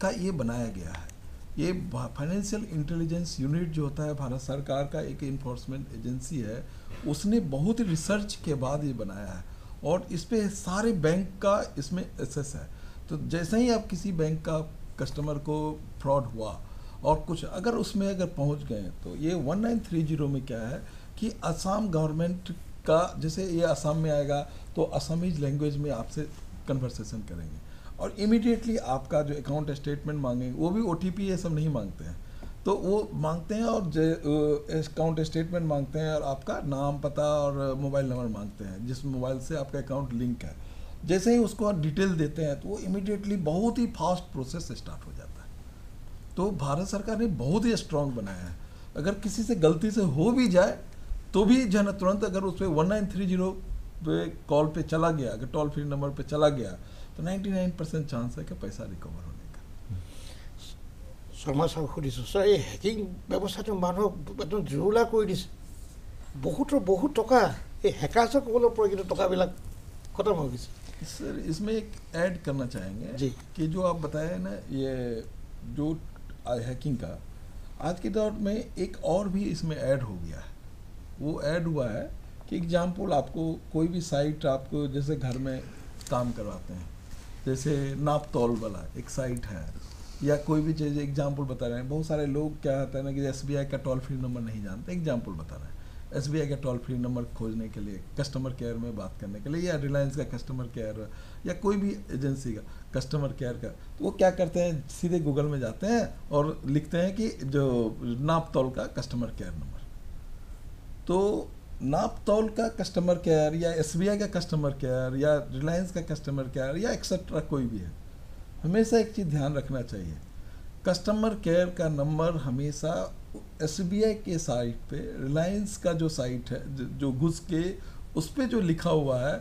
का ये बनाया गया है। ये फाइनेंशियल इंटेलिजेंस यूनिट जो होता है भारत सरकार का एक इन्फोर्समेंट एजेंसी है, उसने बहुत रिसर्च के बाद ये बनाया है और इस पे सारे बैंक का इसमें एक्सेस है। तो जैसे ही आप किसी बैंक का कस्टमर को फ्रॉड हुआ और कुछ अगर उसमें अगर पहुंच गए, तो ये 1930 में क्या है कि असम गवर्नमेंट का, जैसे ये असम में आएगा तो असमीज लैंग्वेज में आपसे कन्वर्सेशन करेंगे और इमीडिएटली आपका जो अकाउंट स्टेटमेंट मांगेंगे, वो भी OTP ये सब नहीं मांगते हैं, तो वो मांगते हैं और अकाउंट स्टेटमेंट मांगते हैं और आपका नाम, पता और मोबाइल नंबर मांगते हैं जिस मोबाइल से आपका अकाउंट लिंक है। जैसे ही उसको डिटेल देते हैं तो वो इमीडिएटली बहुत ही फास्ट प्रोसेस स्टार्ट हो जाता है। तो भारत सरकार ने बहुत ही स्ट्रांग बनाया है। अगर किसी से गलती से हो भी जाए तो भी जो है ना, तुरंत अगर उस पर 1930 पे कॉल पे चला गया, अगर टोल फ्री नंबर पे चला गया, तो 99% चांस है कि पैसा रिकवर होने का। शर्मा साहब सुधिছোঁ सर, এই হেকিং ব্যৱস্থাটো মানুহক একদম জুৰুলা কৰি দিছে। বহুত টকা এই হেকাৰ্ছৰ কবলৰ পৰা কিন্তু টকাবিলাক খতম হৈ গৈছে। सर इसमें एक ऐड करना चाहेंगे जी कि जो आप बताए ना, ये जो हैकिंग का आज के दौर में एक और भी इसमें ऐड हो गया है। वो ऐड हुआ है कि एग्जाम्पल आपको कोई भी साइट, आपको जैसे घर में काम करवाते हैं, जैसे नाप तोल वाला एक साइट है, या कोई भी चीज़, एग्जाम्पल बता रहे हैं। बहुत सारे लोग क्या होता है ना कि SBI का टोल फ्री नंबर नहीं जानते, एग्जाम्पल बता रहे हैं, SBI का टोल फ्री नंबर खोजने के लिए, कस्टमर केयर में बात करने के लिए, या रिलायंस का कस्टमर केयर, या कोई भी एजेंसी का कस्टमर केयर का, तो वो क्या करते हैं, सीधे गूगल में जाते हैं और लिखते हैं कि जो नाप तोल का कस्टमर केयर नंबर। तो नाप तोल का कस्टमर केयर या SBI का कस्टमर केयर या रिलायंस का कस्टमर केयर या एक्सेट्रा कोई भी है, हमेशा एक चीज़ ध्यान रखना चाहिए, कस्टमर केयर का नंबर हमेशा SBI के साइट पे, रिलायंस का जो साइट है, जो घुस के उस पर जो लिखा हुआ है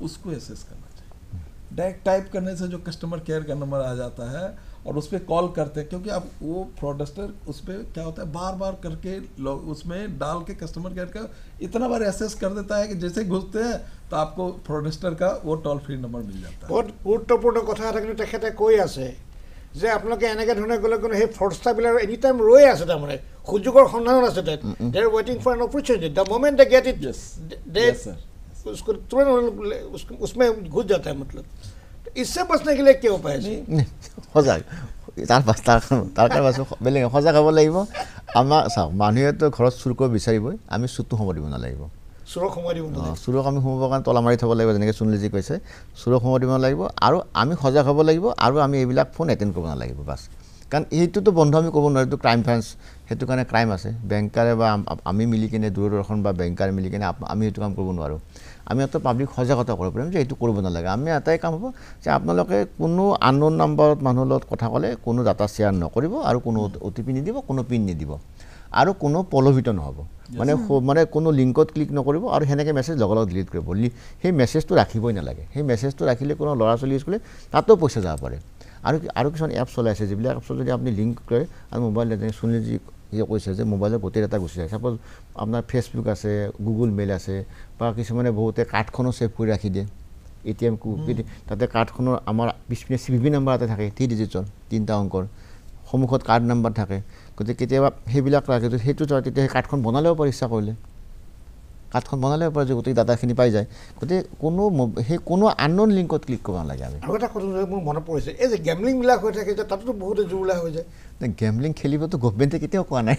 उसको एक्सेस करना चाहिए। डायरेक्ट टाइप करने से जो कस्टमर केयर का नंबर आ जाता है और उस पर कॉल करते हैं, क्योंकि अब वो फ्रॉडस्टर उस पर क्या होता है, बार बार करके उसमें डाल के कस्टमर केयर का इतना बार एक्सेस कर देता है कि जैसे घुसते हैं तो आपको फ्रॉडस्टर का वो टोल फ्री नंबर मिल जाता है। बहुत গুৰুত্বপূৰ্ণ কথা এটা কিন্তু তেখেতে কৈ আছে যে আপোনালোকে এনেকৈ ধৰণে গ'লে কিন্তু সেই ফ্ৰডষ্টাৰবিলাক এনি টাইম ৰৈ আছে, তাৰমানে সুযোগৰ সন্ধানত আছে। দে আৰ ৱেটিং for an opportunity, the moment they get it they उसको तुरंत उसमें घुस जाता है। मतलब इससे बचने के लिए क्या उपाय है? সজাগ তাৰ কাৰণে বেলেগ সজাগ হ'ব লাগিব। আমাৰ চাওক, মানুহেতো ঘৰত চুৰ কৰিব বিচাৰিবই, আমি চুৰটো সময় দিব নালাগিব। চুৰক সময় দিব নালাগিব। চুৰক আমি সোমাবৰ কাৰণে তলা মাৰি থ'ব লাগিব, যেনেকৈ সুনীলজী কৈছে, চুৰক সময় দিব নালাগিব আৰু আমি সজাগ হ'ব লাগিব আৰু আমি এইবিলাক ফোন এটেণ্ড কৰিব নালাগিব বাছ। কাৰণ এইটোতো বন্ধ আমি ক'ব নোৱাৰোঁ, এইটো ক্ৰাইম ফ্ৰান্স, সেইটো কাৰণে ক্ৰাইম আছে। বেংকাৰে বা আমি মিলি কিনে, দূৰদৰ্শন বা বেংকাৰে মিলি কিনে আমি সেইটো কাম কৰিব নোৱাৰোঁ। আমি এটা পাব্লিক সজাগতা কৰিব পাৰিম যে এইটো কৰিব নালাগে। আমি এটাই কাম হ'ব যে আপোনালোকে কোনো আননোন নাম্বাৰত মানুহৰ লগত কথা ক'লে কোনো ডাটা শ্বেয়াৰ নকৰিব আৰু কোনো OTP নিদিব, কোনো পিন নিদিব আৰু কোনো প্ৰলোভিত নহ'ব। মানে কোনো লিংকত ক্লিক নকৰিব আৰু সেনেকৈ মেছেজ লগে লগে ডিলিট কৰিব। সেই মেছেজটো ৰাখিবই নালাগে। সেই মেছেজটো ৰাখিলে কোনো ল'ৰা ছোৱালী ইউজ কৰিলে তাতো পইচা যাব পাৰে। আৰু কিছুমান এপছ চলাই আছে, যিবিলাক এপছত যদি আপুনি লিংক কৰে আৰু মোবাইল সুনীলজী কৈছে যে মোবাইলৰ গোটেই এটা গুচি যায়। চাপ'জ আপোনাৰ ফেচবুক আছে, গুগল মেইল আছে, বা কিছুমানে বহুতে কাৰ্ডখনো ছেভ কৰি ৰাখি দিয়ে, ATM তাতে কাৰ্ডখনৰ আমাৰ পিছপিনে CVV নাম্বাৰ এটা থাকে, 3 ডিজিটৰ 3টা অংকৰ, সন্মুখত কাৰ্ড নাম্বাৰ থাকে গতিকে কেতিয়াবা সেইবিলাক লাগে সেইটো তেতিয়া সেই কাৰ্ডখন বনালেও পাৰে ইচ্ছা কৰিলে কাৰ্ডখন বনালেও পাৰে যে গোটেই ডাটাখিনি পাই যায় গতিকে কোনো আননোন লিংকত ক্লিক কৰিব নালাগে আমি আৰু এটা কথা মোৰ মনত পৰিছে এই যে গেমলিংবিলাক হৈ থাকে যে তাতো বহুতে জুৰুলা হৈ যায় গেমলিং খেলিবতো গভৰ্ণমেণ্টে কেতিয়াও কোৱা নাই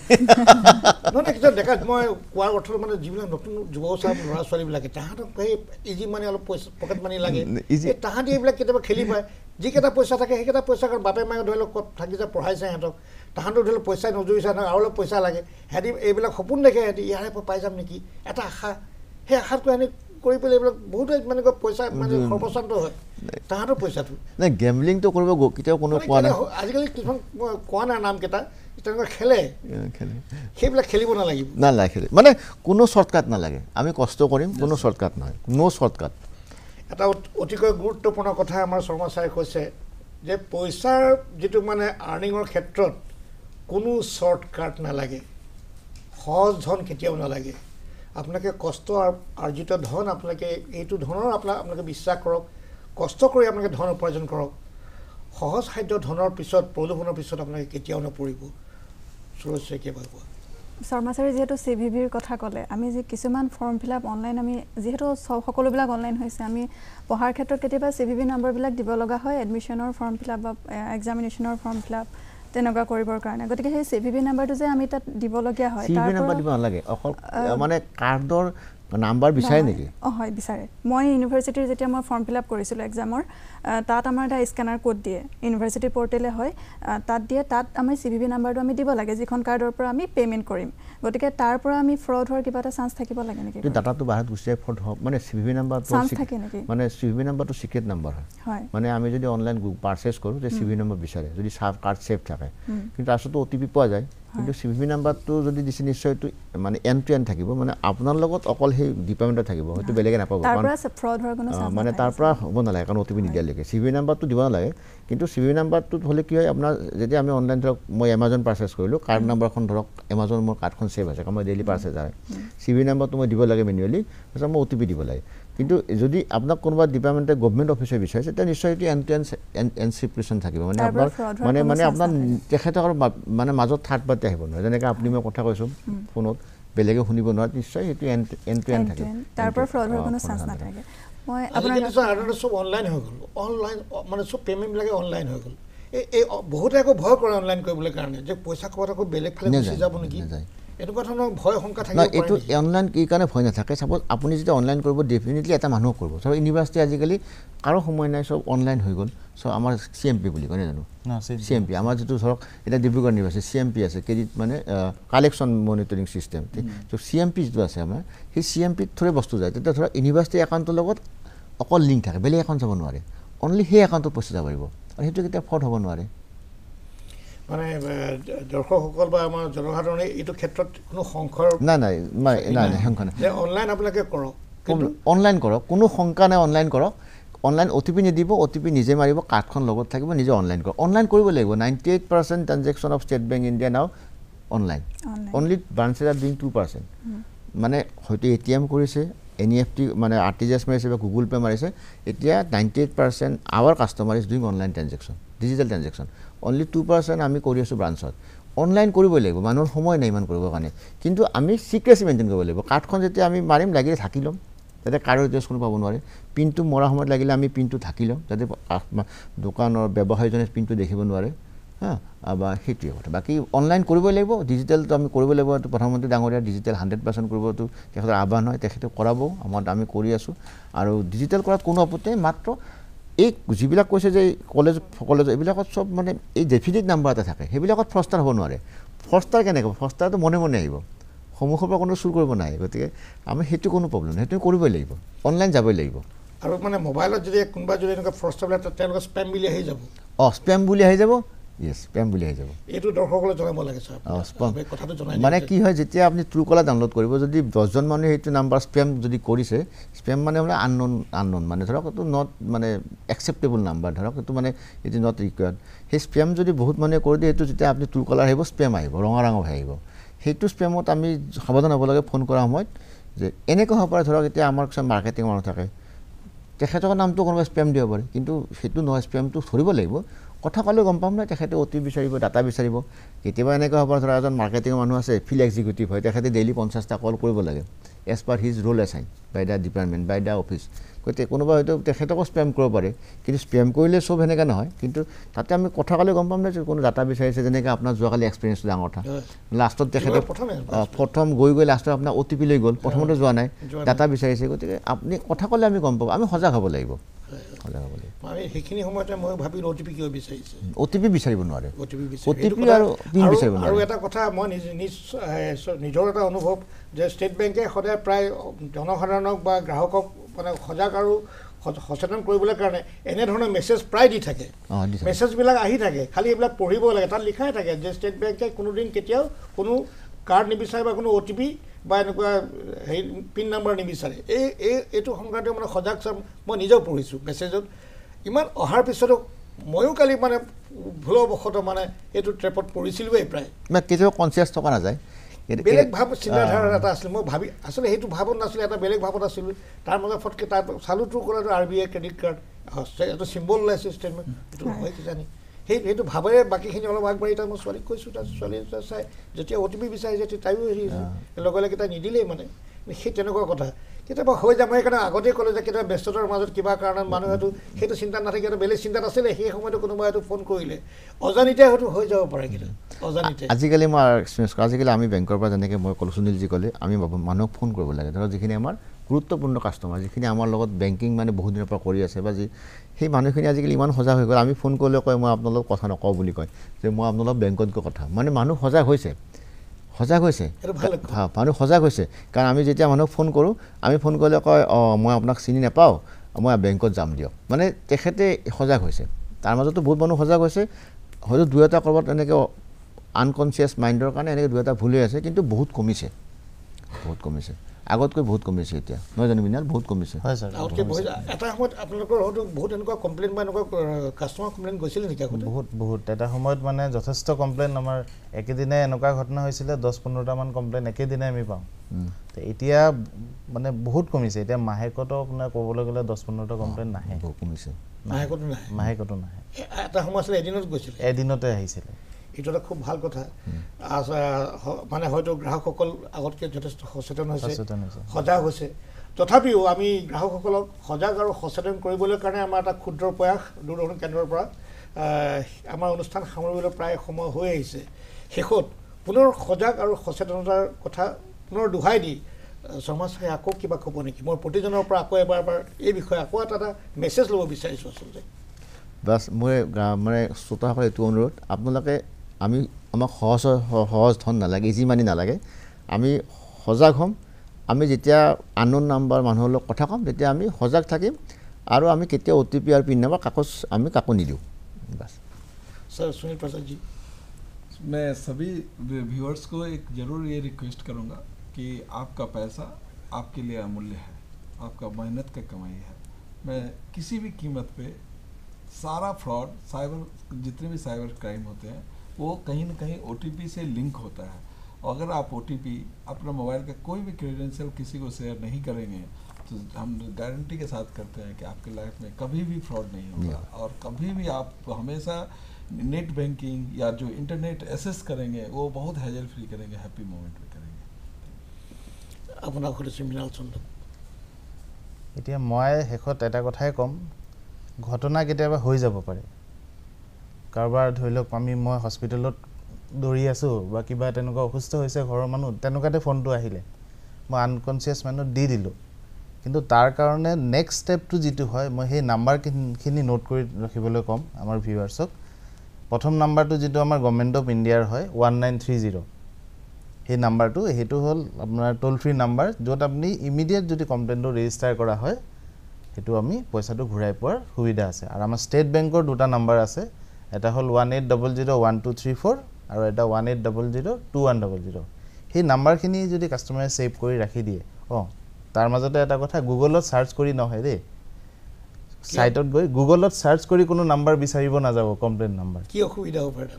নহয় কেতিয়া দেখা মই কোৱাৰ অৰ্থত মানে যিবিলাক নতুন যুৱ ল'ৰা ছোৱালীবিলাকে তাহাঁতক সেই ইজি মানি অলপ পইচা পকেট মানি লাগে তাহাঁতি এইবিলাক কেতিয়াবা খেলি পায় যিকেইটা পইচা থাকে সেইকেইটা পইচা কাৰণ বাপে মায়ে ধৰি লওক ক'ত থাকি যে পঢ়াইছে সিহঁতক তাহাঁতৰ ধৰি লওক পইচাই নজুৰিছে আৰু অলপ পইচা লাগে সিহঁতি এইবিলাক সপোন দেখে সিহঁতি ইয়াৰে পৰা পাই যাম নেকি এটা আশা সেই আশাতকৈ এনে কৰি পেলাই এইবিলাক বহুতে মানে পইচা মানে সৰ্বশান্ত হয় তাহাঁতৰ পইচাটো নাই গেমলিংটো কৰিব কেতিয়াও কোনো কোৱা নাই আজিকালি কিছুমান কোৱা নাই নামকেইটা তেনেকুৱা খেলে সেইবিলাক খেলিব নালাগিব নালাগে মানে কোনো শ্বৰ্টকাট নালাগে আমি কষ্ট কৰিম কোনো শ্বৰ্টকাট নহয় ন' শ্বৰ্টকাট এটা অতিকৈ গুৰুত্বপূৰ্ণ কথা আমাৰ শৰ্মা ছাৰে কৈছে যে পইচাৰ যিটো মানে আৰ্নিঙৰ ক্ষেত্ৰত কোনো শ্বৰ্টকাট নালাগে সহজ ধন কেতিয়াও নালাগে আপোনালোকে কষ্ট আৰ্জিত ধন আপোনালোকে এইটো ধনৰ আপোনালোকে বিশ্বাস কৰক কষ্ট কৰি আপোনালোকে ধন উপাৰ্জন কৰক সহজ সাধ্য ধনৰ পিছত প্ৰলোভনৰ পিছত আপোনালোকে কেতিয়াও নপৰিব সুৰজ শইকীয়া বাবু শৰ্মা ছাৰে যিহেতু CVVৰ কথা ক'লে আমি যে কিছুমান ফৰ্ম ফিল আপ অনলাইন আমি যিহেতু সকলোবিলাক অনলাইন হৈছে আমি পঢ়াৰ ক্ষেত্ৰত কেতিয়াবা CVV নম্বৰবিলাক দিব লগা হয় এডমিশ্যনৰ ফৰ্ম ফিল আপ বা এক্সামিনেশ্যনৰ ফৰ্ম ফিল আপ তেনেকুৱা কৰিবৰ কাৰণে গতিকে সেই CVV নাম্বাৰটো যে আমি তাত দিবলগীয়া হয় CVV নাম্বাৰ দিব নালাগে অকল মানে কাৰ্ডৰ নাম্বাৰ বিচাৰে নেকি হয় বিচাৰে মই ইউনিভাৰ্চিটিৰ যেতিয়া মই ফৰ্ম ফিল আপ কৰিছিলোঁ এক্সামৰ তাত আমাৰ এটা স্কেনাৰ কোড দিয়ে ইউনিভাৰ্চিটি পৰ্টেলে হয় তাত দিয়ে তাত আমি CVV নাম্বাৰটো আমি দিব লাগে যিখন কাৰ্ডৰ পৰা আমি পে'মেণ্ট কৰিম গতিকে তাৰ পৰা আমি ফ্ৰড হোৱাৰ কিবা এটা চান্স থাকিব লাগে নেকি ডাটাটো বাহিৰত গুচি যায় ফ্ৰড হ'ব মানে CVV নাম্বাৰটো মানে CVV নাম্বাৰটো চিক্ৰেট নাম্বাৰ হয় মানে আমি যদি অনলাইন পাৰ্চেছ কৰোঁ যে CVV নম্বৰ বিচাৰে যদি কাৰ্ড ছেভ থাকে কিন্তু তাৰপিছতো OTP পোৱা যায় কিন্তু CVV নাম্বাৰটো যদি দিছে নিশ্চয়টো মানে এণ্ড টু এণ্ড থাকিব মানে আপোনাৰ লগত অকল সেই ডিপাৰ্টমেণ্টত থাকিব হয়তো বেলেগে নাপাব মানে তাৰ পৰা হ'ব নালাগে কাৰণ OTP নিদিয়ালৈকে CVV নাম্বাৰটো দিব নালাগে কিন্তু CVV নাম্বাৰটোত হ'লে কি হয় আপোনাৰ যেতিয়া আমি অনলাইন ধৰক মই এমাজন পাৰ্চেছ কৰিলোঁ কাৰ্ড নাম্বাৰখন ধৰক এমাজন মোৰ কাৰ্ডখন ছেভ আছে কাৰণ মই ডেইলি পাৰ্চেছ হয় CVV নাম্বাৰটো মই দিব লাগে মেনুৱেলি তাৰপিছত মই OTP দিব লাগে কিন্তু যদি আপোনাক কোনোবা ডিপাৰ্টমেণ্টে গভৰ্ণমেণ্ট অফিচে বিচাৰিছে তেতিয়া নিশ্চয় এইটো এণ্ড টু এণ্ড এনক্ৰিপশ্যন থাকিব মানে আপোনাৰ মানে আপোনাৰ তেখেতৰ মানে মাজত থাৰ্ড পাৰ্টি আহিব নোৱাৰে যেনেকৈ আপুনি মই কথা কৈছোঁ ফোনত বেলেগে শুনিব নোৱাৰে নিশ্চয় সেইটো এণ্ড টু এণ্ড থাকিব তাৰ পৰা ফ্ৰড হোৱাৰ কোনো চান্স নাথাকে মই আপোনাৰ চব অনলাইন হৈ গ'ল অনলাইন মানে চব পে'মেণ্টবিলাকে অনলাইন হৈ গ'ল এই বহুতে আকৌ ভয় কৰে অনলাইন কৰিবলৈ কাৰণে যে পইচা ক'ৰবাত আকৌ বেলেগ ফালে গুচি যাব নেকি এনেকুৱা ধৰণৰ ভয় শংকা থাকিব এইটো অনলাইন কি কাৰণে ভয় নাথাকে চাপ'জ আপুনি যেতিয়া অনলাইন কৰিব ডেফিনেটলি এটা মানুহক কৰিব ধৰক ইউনিভাৰ্চিটি আজিকালি কাৰো সময় নাই চব অনলাইন হৈ গ'ল চ' আমাৰ CMP বুলি কয় জানো CMP আমাৰ যিটো ধৰক এতিয়া ডিব্ৰুগড় ইউনিভাৰ্চিটি CMP আছে ক্ৰেডিট মানে কালেকশ্যন মনিটৰিং চিষ্টেম চ' CMP যিটো আছে আমাৰ সেই CMPত থৰে বস্তু যায় তেতিয়া ধৰক ইউনিভাৰ্চিটি একাউণ্টৰ লগত অকল লিংক থাকে বেলেগ একাউণ্ট যাব নোৱাৰে অনলি সেই একাউণ্টত পইচা যাব পাৰিব আৰু সেইটো কেতিয়া ফ্ৰড হ'ব নোৱাৰে মানে দৰ্শকসকল বা আমাৰ জনসাধাৰণে এইটো ক্ষেত্ৰত কোনো সংশয় নাই শংকা নাই অনলাইন আপোনালোকে কৰক অনলাইন কৰক কোনো শংকা নাই অনলাইন কৰক অনলাইন OTP নিদিব OTP নিজে মাৰিব কাৰ্ডখন লগত থাকিব নিজে অনলাইন কৰক অনলাইন কৰিব লাগিব 98% transaction of State Bank India now online only branches are doing 2% মানে হয়তো ATM কৰিছে NEFT মানে RTGS মাৰিছে বা গুগল পে' মাৰিছে এতিয়া 98% our customer is doing online transaction digital transaction only 2% আমি কৰি আছোঁ ব্ৰাঞ্চত অনলাইন কৰিবই লাগিব মানুহৰ সময় নাই ইমান কৰিবৰ কাৰণে কিন্তু আমি চিক্ৰেচি মেইনটেইন কৰিব লাগিব কাৰ্ডখন যেতিয়া আমি মাৰিম লাগিলে থাকি ল'ম যাতে কাৰ্ডৰ ডিটেইলছ কোনো পাব নোৱাৰে পিনটো মৰা সময়ত লাগিলে আমি পিনটো থাকি ল'ম যাতে দোকানৰ ব্যৱসায়ীজনে পিনটো দেখিব নোৱাৰে বা সেইটোৱে কথা বাকী অনলাইন কৰিবই লাগিব ডিজিটেলটো আমি কৰিব লাগিব প্ৰধানমন্ত্ৰী ডাঙৰীয়া ডিজিটেল 100% কৰিবতো তেখেতৰ আহ্বান হয় তেখেতে কৰাব আমি কৰি আছোঁ আৰু ডিজিটেল কৰাত কোনো আপত্তি মাত্ৰ এই যিবিলাক কৈছে যে কলেজ এইবিলাকত চব মানে এই ডেফিনিট নাম্বাৰ এটা থাকে সেইবিলাকত ফ্ৰষ্টাৰ হ'ব নোৱাৰে ফ্ৰষ্টাৰ কেনেকৈ ফ্ৰষ্টাৰটো মনে আহিব সন্মুখৰ পৰা কোনো চুৰ কৰিব নোৱাৰে গতিকে আমি সেইটো কোনো প্ৰব্লেম নাই সেইটো কৰিবই লাগিব অনলাইন যাবই লাগিব আৰু মানে মোবাইলত যদি কোনোবা যদি এনেকুৱা ফ্ৰষ্টাৰবিলাক তেওঁলোকে স্পেম বুলি আহি যাব স্পেম বুলি আহি যাব ইয়েছ স্পেম বুলি আহি যাব এইটো দৰ্শকসকলে জনাব লাগে ছাৰ কথাটো জনাই মানে কি হয় যেতিয়া আপুনি ট্ৰুকলাৰ ডাউনলোড কৰিব যদি 10জন মানুহে সেইটো নাম্বাৰ স্পেম যদি কৰিছে স্পেম মানে হ'লে আনন'ন মানে ধৰক এইটো নট মানে একচেপ্টেবল নাম্বাৰ ধৰক এইটো মানে ইট ইজ নট ৰিকুৱাৰ্ড সেই স্পেম যদি বহুত মানুহে কৰি দিয়ে সেইটো যেতিয়া আপুনি ট্ৰুকলাৰ আহিব স্পেম আহিব ৰঙা আহিব সেইটো স্পেমত আমি সাৱধান হ'ব লাগে ফোন কৰাৰ সময়ত যে এনেকুৱা হ'ব পাৰে ধৰক এতিয়া আমাৰ কিছুমান মাৰ্কেটিং মানুহ থাকে তেখেতৰ নামটো কোনোবাই স্পেম দিব পাৰে কিন্তু সেইটো নহয় স্পেমটো ধৰিব লাগিব কথা ক'লেও গম পাম নহয় তেখেতে অ' টি পি বিচাৰিব ডাটা বিচাৰিব কেতিয়াবা এনেকুৱা হ'ব ধৰা এজন মাৰ্কেটিঙৰ মানুহ আছে ফিল্ড এক্সিকিউটিভ হয় তেখেতে ডেইলি 50টা কল কৰিব লাগে as per his role assign by the department by the office গতিকে কোনোবা হয়তো তেখেতকো স্পেম কৰিব পাৰে কিন্তু স্পেম কৰিলে চব সেনেকৈ নহয় কিন্তু তাতে আমি কথা ক'লে গম পাম যে কোনো ডাটা বিচাৰিছে যেনেকৈ আপোনাৰ যোৱাকালি এক্সপিৰিয়েঞ্চটো ডাঙৰ কথা লাষ্টত তেখেতে প্ৰথম গৈ লাষ্টত আপোনাৰ অ' টি পি লৈ গ'ল প্ৰথমতে যোৱা নাই ডাটা বিচাৰিছে গতিকে আপুনি কথা ক'লে আমি গম পাব আমি সজাগ হ'ব লাগিব সেইখিনি সময়তে মই ভাবিলোঁ অ' টি পি কিয় বিচাৰিছে অ' টি পি বিচাৰিব নোৱাৰে অ' টি পি আৰু পিন বিচাৰিব নোৱাৰে আৰু এটা কথা মই নিজৰ এটা অনুভৱ যে ষ্টেট বেংকে সদায় প্ৰায় জনসাধাৰণক বা গ্ৰাহকক মানে সজাগ আৰু সচেতন কৰিবলৈ কাৰণে এনেধৰণৰ মেছেজ প্ৰায় দি থাকে মেছেজবিলাক আহি থাকে খালি এইবিলাক পঢ়িব লাগে তাত লিখাই থাকে যে ষ্টেট বেংকে কোনোদিন কেতিয়াও কোনো কাৰ্ড নিবিচাৰে বা কোনো অ' টি পি বা এনেকুৱা হেৰি পিন নাম্বাৰ নিবিচাৰে এইটো সংক্ৰান্তীয় মানে সজাগ মই নিজেও পঢ়িছোঁ মেছেজত ইমান অহাৰ পিছতো ময়ো কালি মানে ভুলবশতঃ মানে এইটো ট্ৰেপত পৰিছিলোঁৱেই প্ৰায় কেতিয়াবা কনচিয়াছ থকা নাযায় বেলেগ ভাৱ চিন্তাধাৰা এটা আছিলে মই ভাবি আচলতে সেইটো ভাৱত নাছিলে এটা বেলেগ ভাৱত আছিলোঁ তাৰ মাজত ফটকৈ তাৰ চালোঁ তোৰ ক'লেতো RBI ক্ৰেডিট কাৰ্ড এইটো চিম্বল ওলাইছে ষ্টেটমেণ্ট এইটো হয় কিজানি সেইটো ভাবেৰে বাকীখিনি অলপ আগবাঢ়ি তাত মই ছোৱালীক কৈছোঁ তাত ছোৱালী চাই যেতিয়া অ' টি পি বিচাৰিছে তেতিয়া তাইও হেৰি লগে লগে তাই নিদিলেই মানে সেই তেনেকুৱা কথা কেতিয়াবা হৈ যায় মই সেইকাৰণে আগতেই ক'লোঁ যে কেতিয়াবা ব্যস্ততাৰ মাজত কিবা কাৰণত মানুহ হয়তো সেইটো চিন্তাত নাথাকে এটা বেলেগ চিন্তাত আছিলে সেই সময়তো কোনোবাই হয়তো ফোন কৰিলে অজানিতে হয়তো হৈ যাব পাৰে কিন্তু অজানিতে আজিকালি মই এক্সপিৰিয়েঞ্চ কৰোঁ আজিকালি আমি বেংকৰ পৰা যেনেকৈ মই ক'লোঁ সুনীলজী ক'লে আমি মানুহক ফোন কৰিব লাগে ধৰক যিখিনি আমাৰ গুৰুত্বপূৰ্ণ কাষ্টমাৰ যিখিনি আমাৰ লগত বেংকিং মানে বহুত দিনৰ পৰা কৰি আছে বা সেই মানুহখিনি আজিকালি ইমান সজাগ হৈ গ'ল আমি ফোন কৰিলে কয় মই আপোনালোক কথা নকওঁ বুলি কয় যে মই আপোনালোক বেংকত গৈ কথা মানে মানুহ সজাগ হৈছে মানুহ সজাগ হৈছে কাৰণ আমি যেতিয়া মানুহক ফোন কৰোঁ আমি ফোন কৰিলে কয় মই আপোনাক চিনি নাপাওঁ মই বেংকত যাম দিয়ক মানে তেখেতে সজাগ হৈছে তাৰ মাজতো বহুত মানুহ সজাগ হৈছে হয়তো দুই এটা ক'ৰবাত এনেকৈ আনকনচিয়াছ মাইণ্ডৰ কাৰণে এনেকৈ দুই এটা ভুল হৈ আছে কিন্তু বহুত কমিছে আগতকৈ বহুত কমিছে এতিয়া নহয় জানো মিনাল বহুত কমিছে হয় ছাৰ এটা সময়ত আপোনালোকৰ হয়তো বহুত এনেকুৱা কমপ্লেইন বা এনেকুৱা কাষ্টমাৰ কমপ্লেইন গৈছিলে নেকি আগতে বহুত এটা সময়ত মানে যথেষ্ট কমপ্লেইন আমাৰ একেদিনাই এনেকুৱা ঘটনা হৈছিলে 10-15টামান কমপ্লেইন একেদিনাই আমি পাওঁ এতিয়া মানে বহুত কমিছে এতিয়া মাহেকতো আপোনাৰ ক'বলৈ গ'লে 10-15টা কমপ্লেইন নাহে বহুত কমিছে মাহেকতো নাহে এটা সময় আছিলে এদিনত গৈছিলে এদিনতে আহিছিলে এইটো এটা খুব ভাল কথা মানে হয়তো গ্ৰাহকসকল আগতকৈ যথেষ্ট সচেতন হৈছে সজাগ হৈছে তথাপিও আমি গ্ৰাহকসকলক সজাগ আৰু সচেতন কৰিবলৈ কাৰণে আমাৰ এটা ক্ষুদ্ৰ প্ৰয়াস দূৰদৰ্শন কেন্দ্ৰৰ পৰা আমাৰ অনুষ্ঠান সামৰিবলৈ প্ৰায় সময় হৈ আহিছে শেষত পুনৰ সজাগ আৰু সচেতনতাৰ কথা পুনৰ দোহাই দি সমাজ চাই আকৌ কিবা ক'ব নেকি মই প্ৰতিজনৰ পৰা আকৌ এবাৰ এই বিষয়ে আকৌ এটা মেছেজ ল'ব বিচাৰিছোঁ আচলতে বাছ মই মানে শ্ৰোতাসকল এইটো অনুৰোধ আপোনালোকে আমাক সহজ ধন নালাগে ইজি মানি নালাগে আমি সজাগ হ'ম আমি যেতিয়া আননোন নাম্বাৰ মানুহৰ লগত কথা ক'ম তেতিয়া আমি সজাগ থাকিম আৰু আমি কেতিয়া অ' টি পি আৰু পিন নাম্বাৰ আমি কাকো নিদিওঁ বাছ सर सुनील प्रसाद जी मैं सभी व्यूअर्स को एक ज़रूर ये रिक्वेस्ट करूँगा कि आपका पैसा आपके लिए अमूल्य है आपका मेहनत का कमाई है मैं किसी भी कीमत पे सारा फ्रॉड साइबर जितने भी साइबर क्राइम होते हैं वो कहीं ना कहीं OTP से लिंक होता है और अगर आप OTP अपना मोबाइल का कोई भी क्रेडेंशियल किसी को शेयर नहीं करेंगे तो हम गारंटी के साथ करते हैं कि आपके लाइफ में कभी भी फ्रॉड नहीं होगा और कभी भी आप हमेशा नेट बैंकिंग या जो इंटरनेट एक्सेस करेंगे वो बहुत हैजल फ्री करेंगे हैप्पी मोमेंट में करेंगे अपना मृणाल चंद्र এতিয়া মই শেষত এটা কথাই ক'ম ঘটনা কেতিয়াবা হৈ যাব পাৰে কাৰোবাৰ ধৰি লওক মই হস্পিটেলত দৌৰি আছোঁ বা কিবা তেনেকুৱা অসুস্থ হৈছে ঘৰৰ মানুহ তেনেকুৱাতে ফোনটো আহিলে মই আনকনচিয়াছ মানুহক দি দিলোঁ কিন্তু তাৰ কাৰণে নেক্সট ষ্টেপটো যিটো হয় মই সেই নাম্বাৰখিনি নোট কৰি ৰাখিবলৈ ক'ম আমাৰ ভিউৱাৰ্ছক প্ৰথম নাম্বাৰটো যিটো আমাৰ গভৰ্ণমেণ্ট অফ ইণ্ডিয়াৰ হয় 1930 সেই নাম্বাৰটো সেইটো হ'ল আপোনাৰ টোল ফ্ৰী নাম্বাৰ য'ত আপুনি ইমিডিয়েট যদি কমপ্লেইনটো ৰেজিষ্টাৰ কৰা হয় সেইটো আমি পইচাটো ঘূৰাই পোৱাৰ সুবিধা আছে আৰু আমাৰ ষ্টেট বেংকৰ দুটা নাম্বাৰ আছে এটা হ'ল 18001234 আৰু এটা 18002100 সেই নাম্বাৰখিনি যদি কাষ্টমাৰে ছেভ কৰি ৰাখি দিয়ে তাৰ মাজতে এটা কথা গুগলত সাৰ্চ কৰি নহয় দেই সাইটত গৈ গুগলত সাৰ্চ কৰি কোনো নাম্বাৰ বিচাৰিব নাযাব কমপ্লেইন নাম্বাৰ কি অসুবিধা হ'ব পাৰে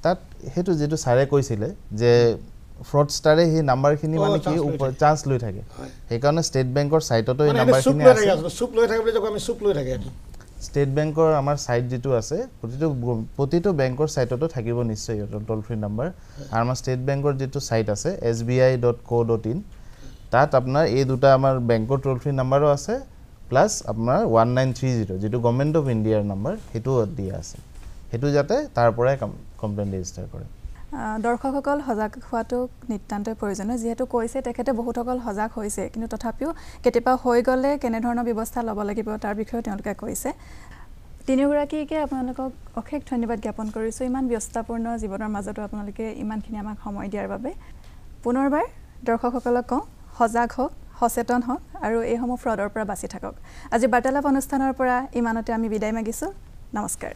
তাত হেতু যেটো সাৰে কৈছিলে যে ফ্ৰডষ্টাৰে সেই নাম্বাৰখিনি মানে কি চান্স লৈ থাকে সেই কাৰণে ষ্টেট বেংকৰ সাইটতো এই নাম্বাৰখিনি আছে সুপ লৈ থাকে বুলি আমি সুপ লৈ থাকে ষ্টেট বেংকৰ আমাৰ সাইট যেটো আছে প্ৰতিটো বেংকৰ সাইটতো থাকিব নিশ্চয় টোল ফ্ৰী নাম্বাৰ আৰু আমাৰ ষ্টেট বেংকৰ যেটো সাইট আছে sbi.co.in তাত আপোনাৰ এই দুটা আমাৰ বেংকৰ টোল ফ্ৰী নাম্বাৰো আছে প্লাস আপোনাৰ 1930 যেটো গভৰ্নমেন্ট অফ ইন্ডিয়াৰ নাম্বাৰ হেতু দিয়া আছে হেতু যাতে তাৰ পৰাই কমপ্লেইন ৰেজিষ্টাৰ কৰে দৰ্শকসকল সজাগ হোৱাটো নিতান্তই প্ৰয়োজনীয় যেহেতু কৈছে তেখেতে বহুতসকল সজাগ হৈছে কিন্তু তথাপিও কেতিয়াবা হৈ গ'লে কেনে ধৰণৰ ব্যৱস্থা ল'ব লাগিব তাৰ বিষয়ে তেওঁলোকে কৈছে তিনিগৰাকীকে আপোনালোকক অশেষ ধন্যবাদ জ্ঞাপন কৰিছো ইমান ব্যস্তপূৰ্ণ জীৱনৰ মাজতো আপোনালোকে ইমানখিনি আমাক সময় দিয়াৰ বাবে পুনৰবাৰ দৰ্শকসকলক কওঁ সজাগ হওক সচেতন হওক আৰু এই সমূহ ফ্ৰডৰ পৰা বাচি থাকক আজি বাৰ্তালাপ অনুষ্ঠানৰ পৰা ইমানতে আমি বিদায় মাগিছো নমস্কাৰ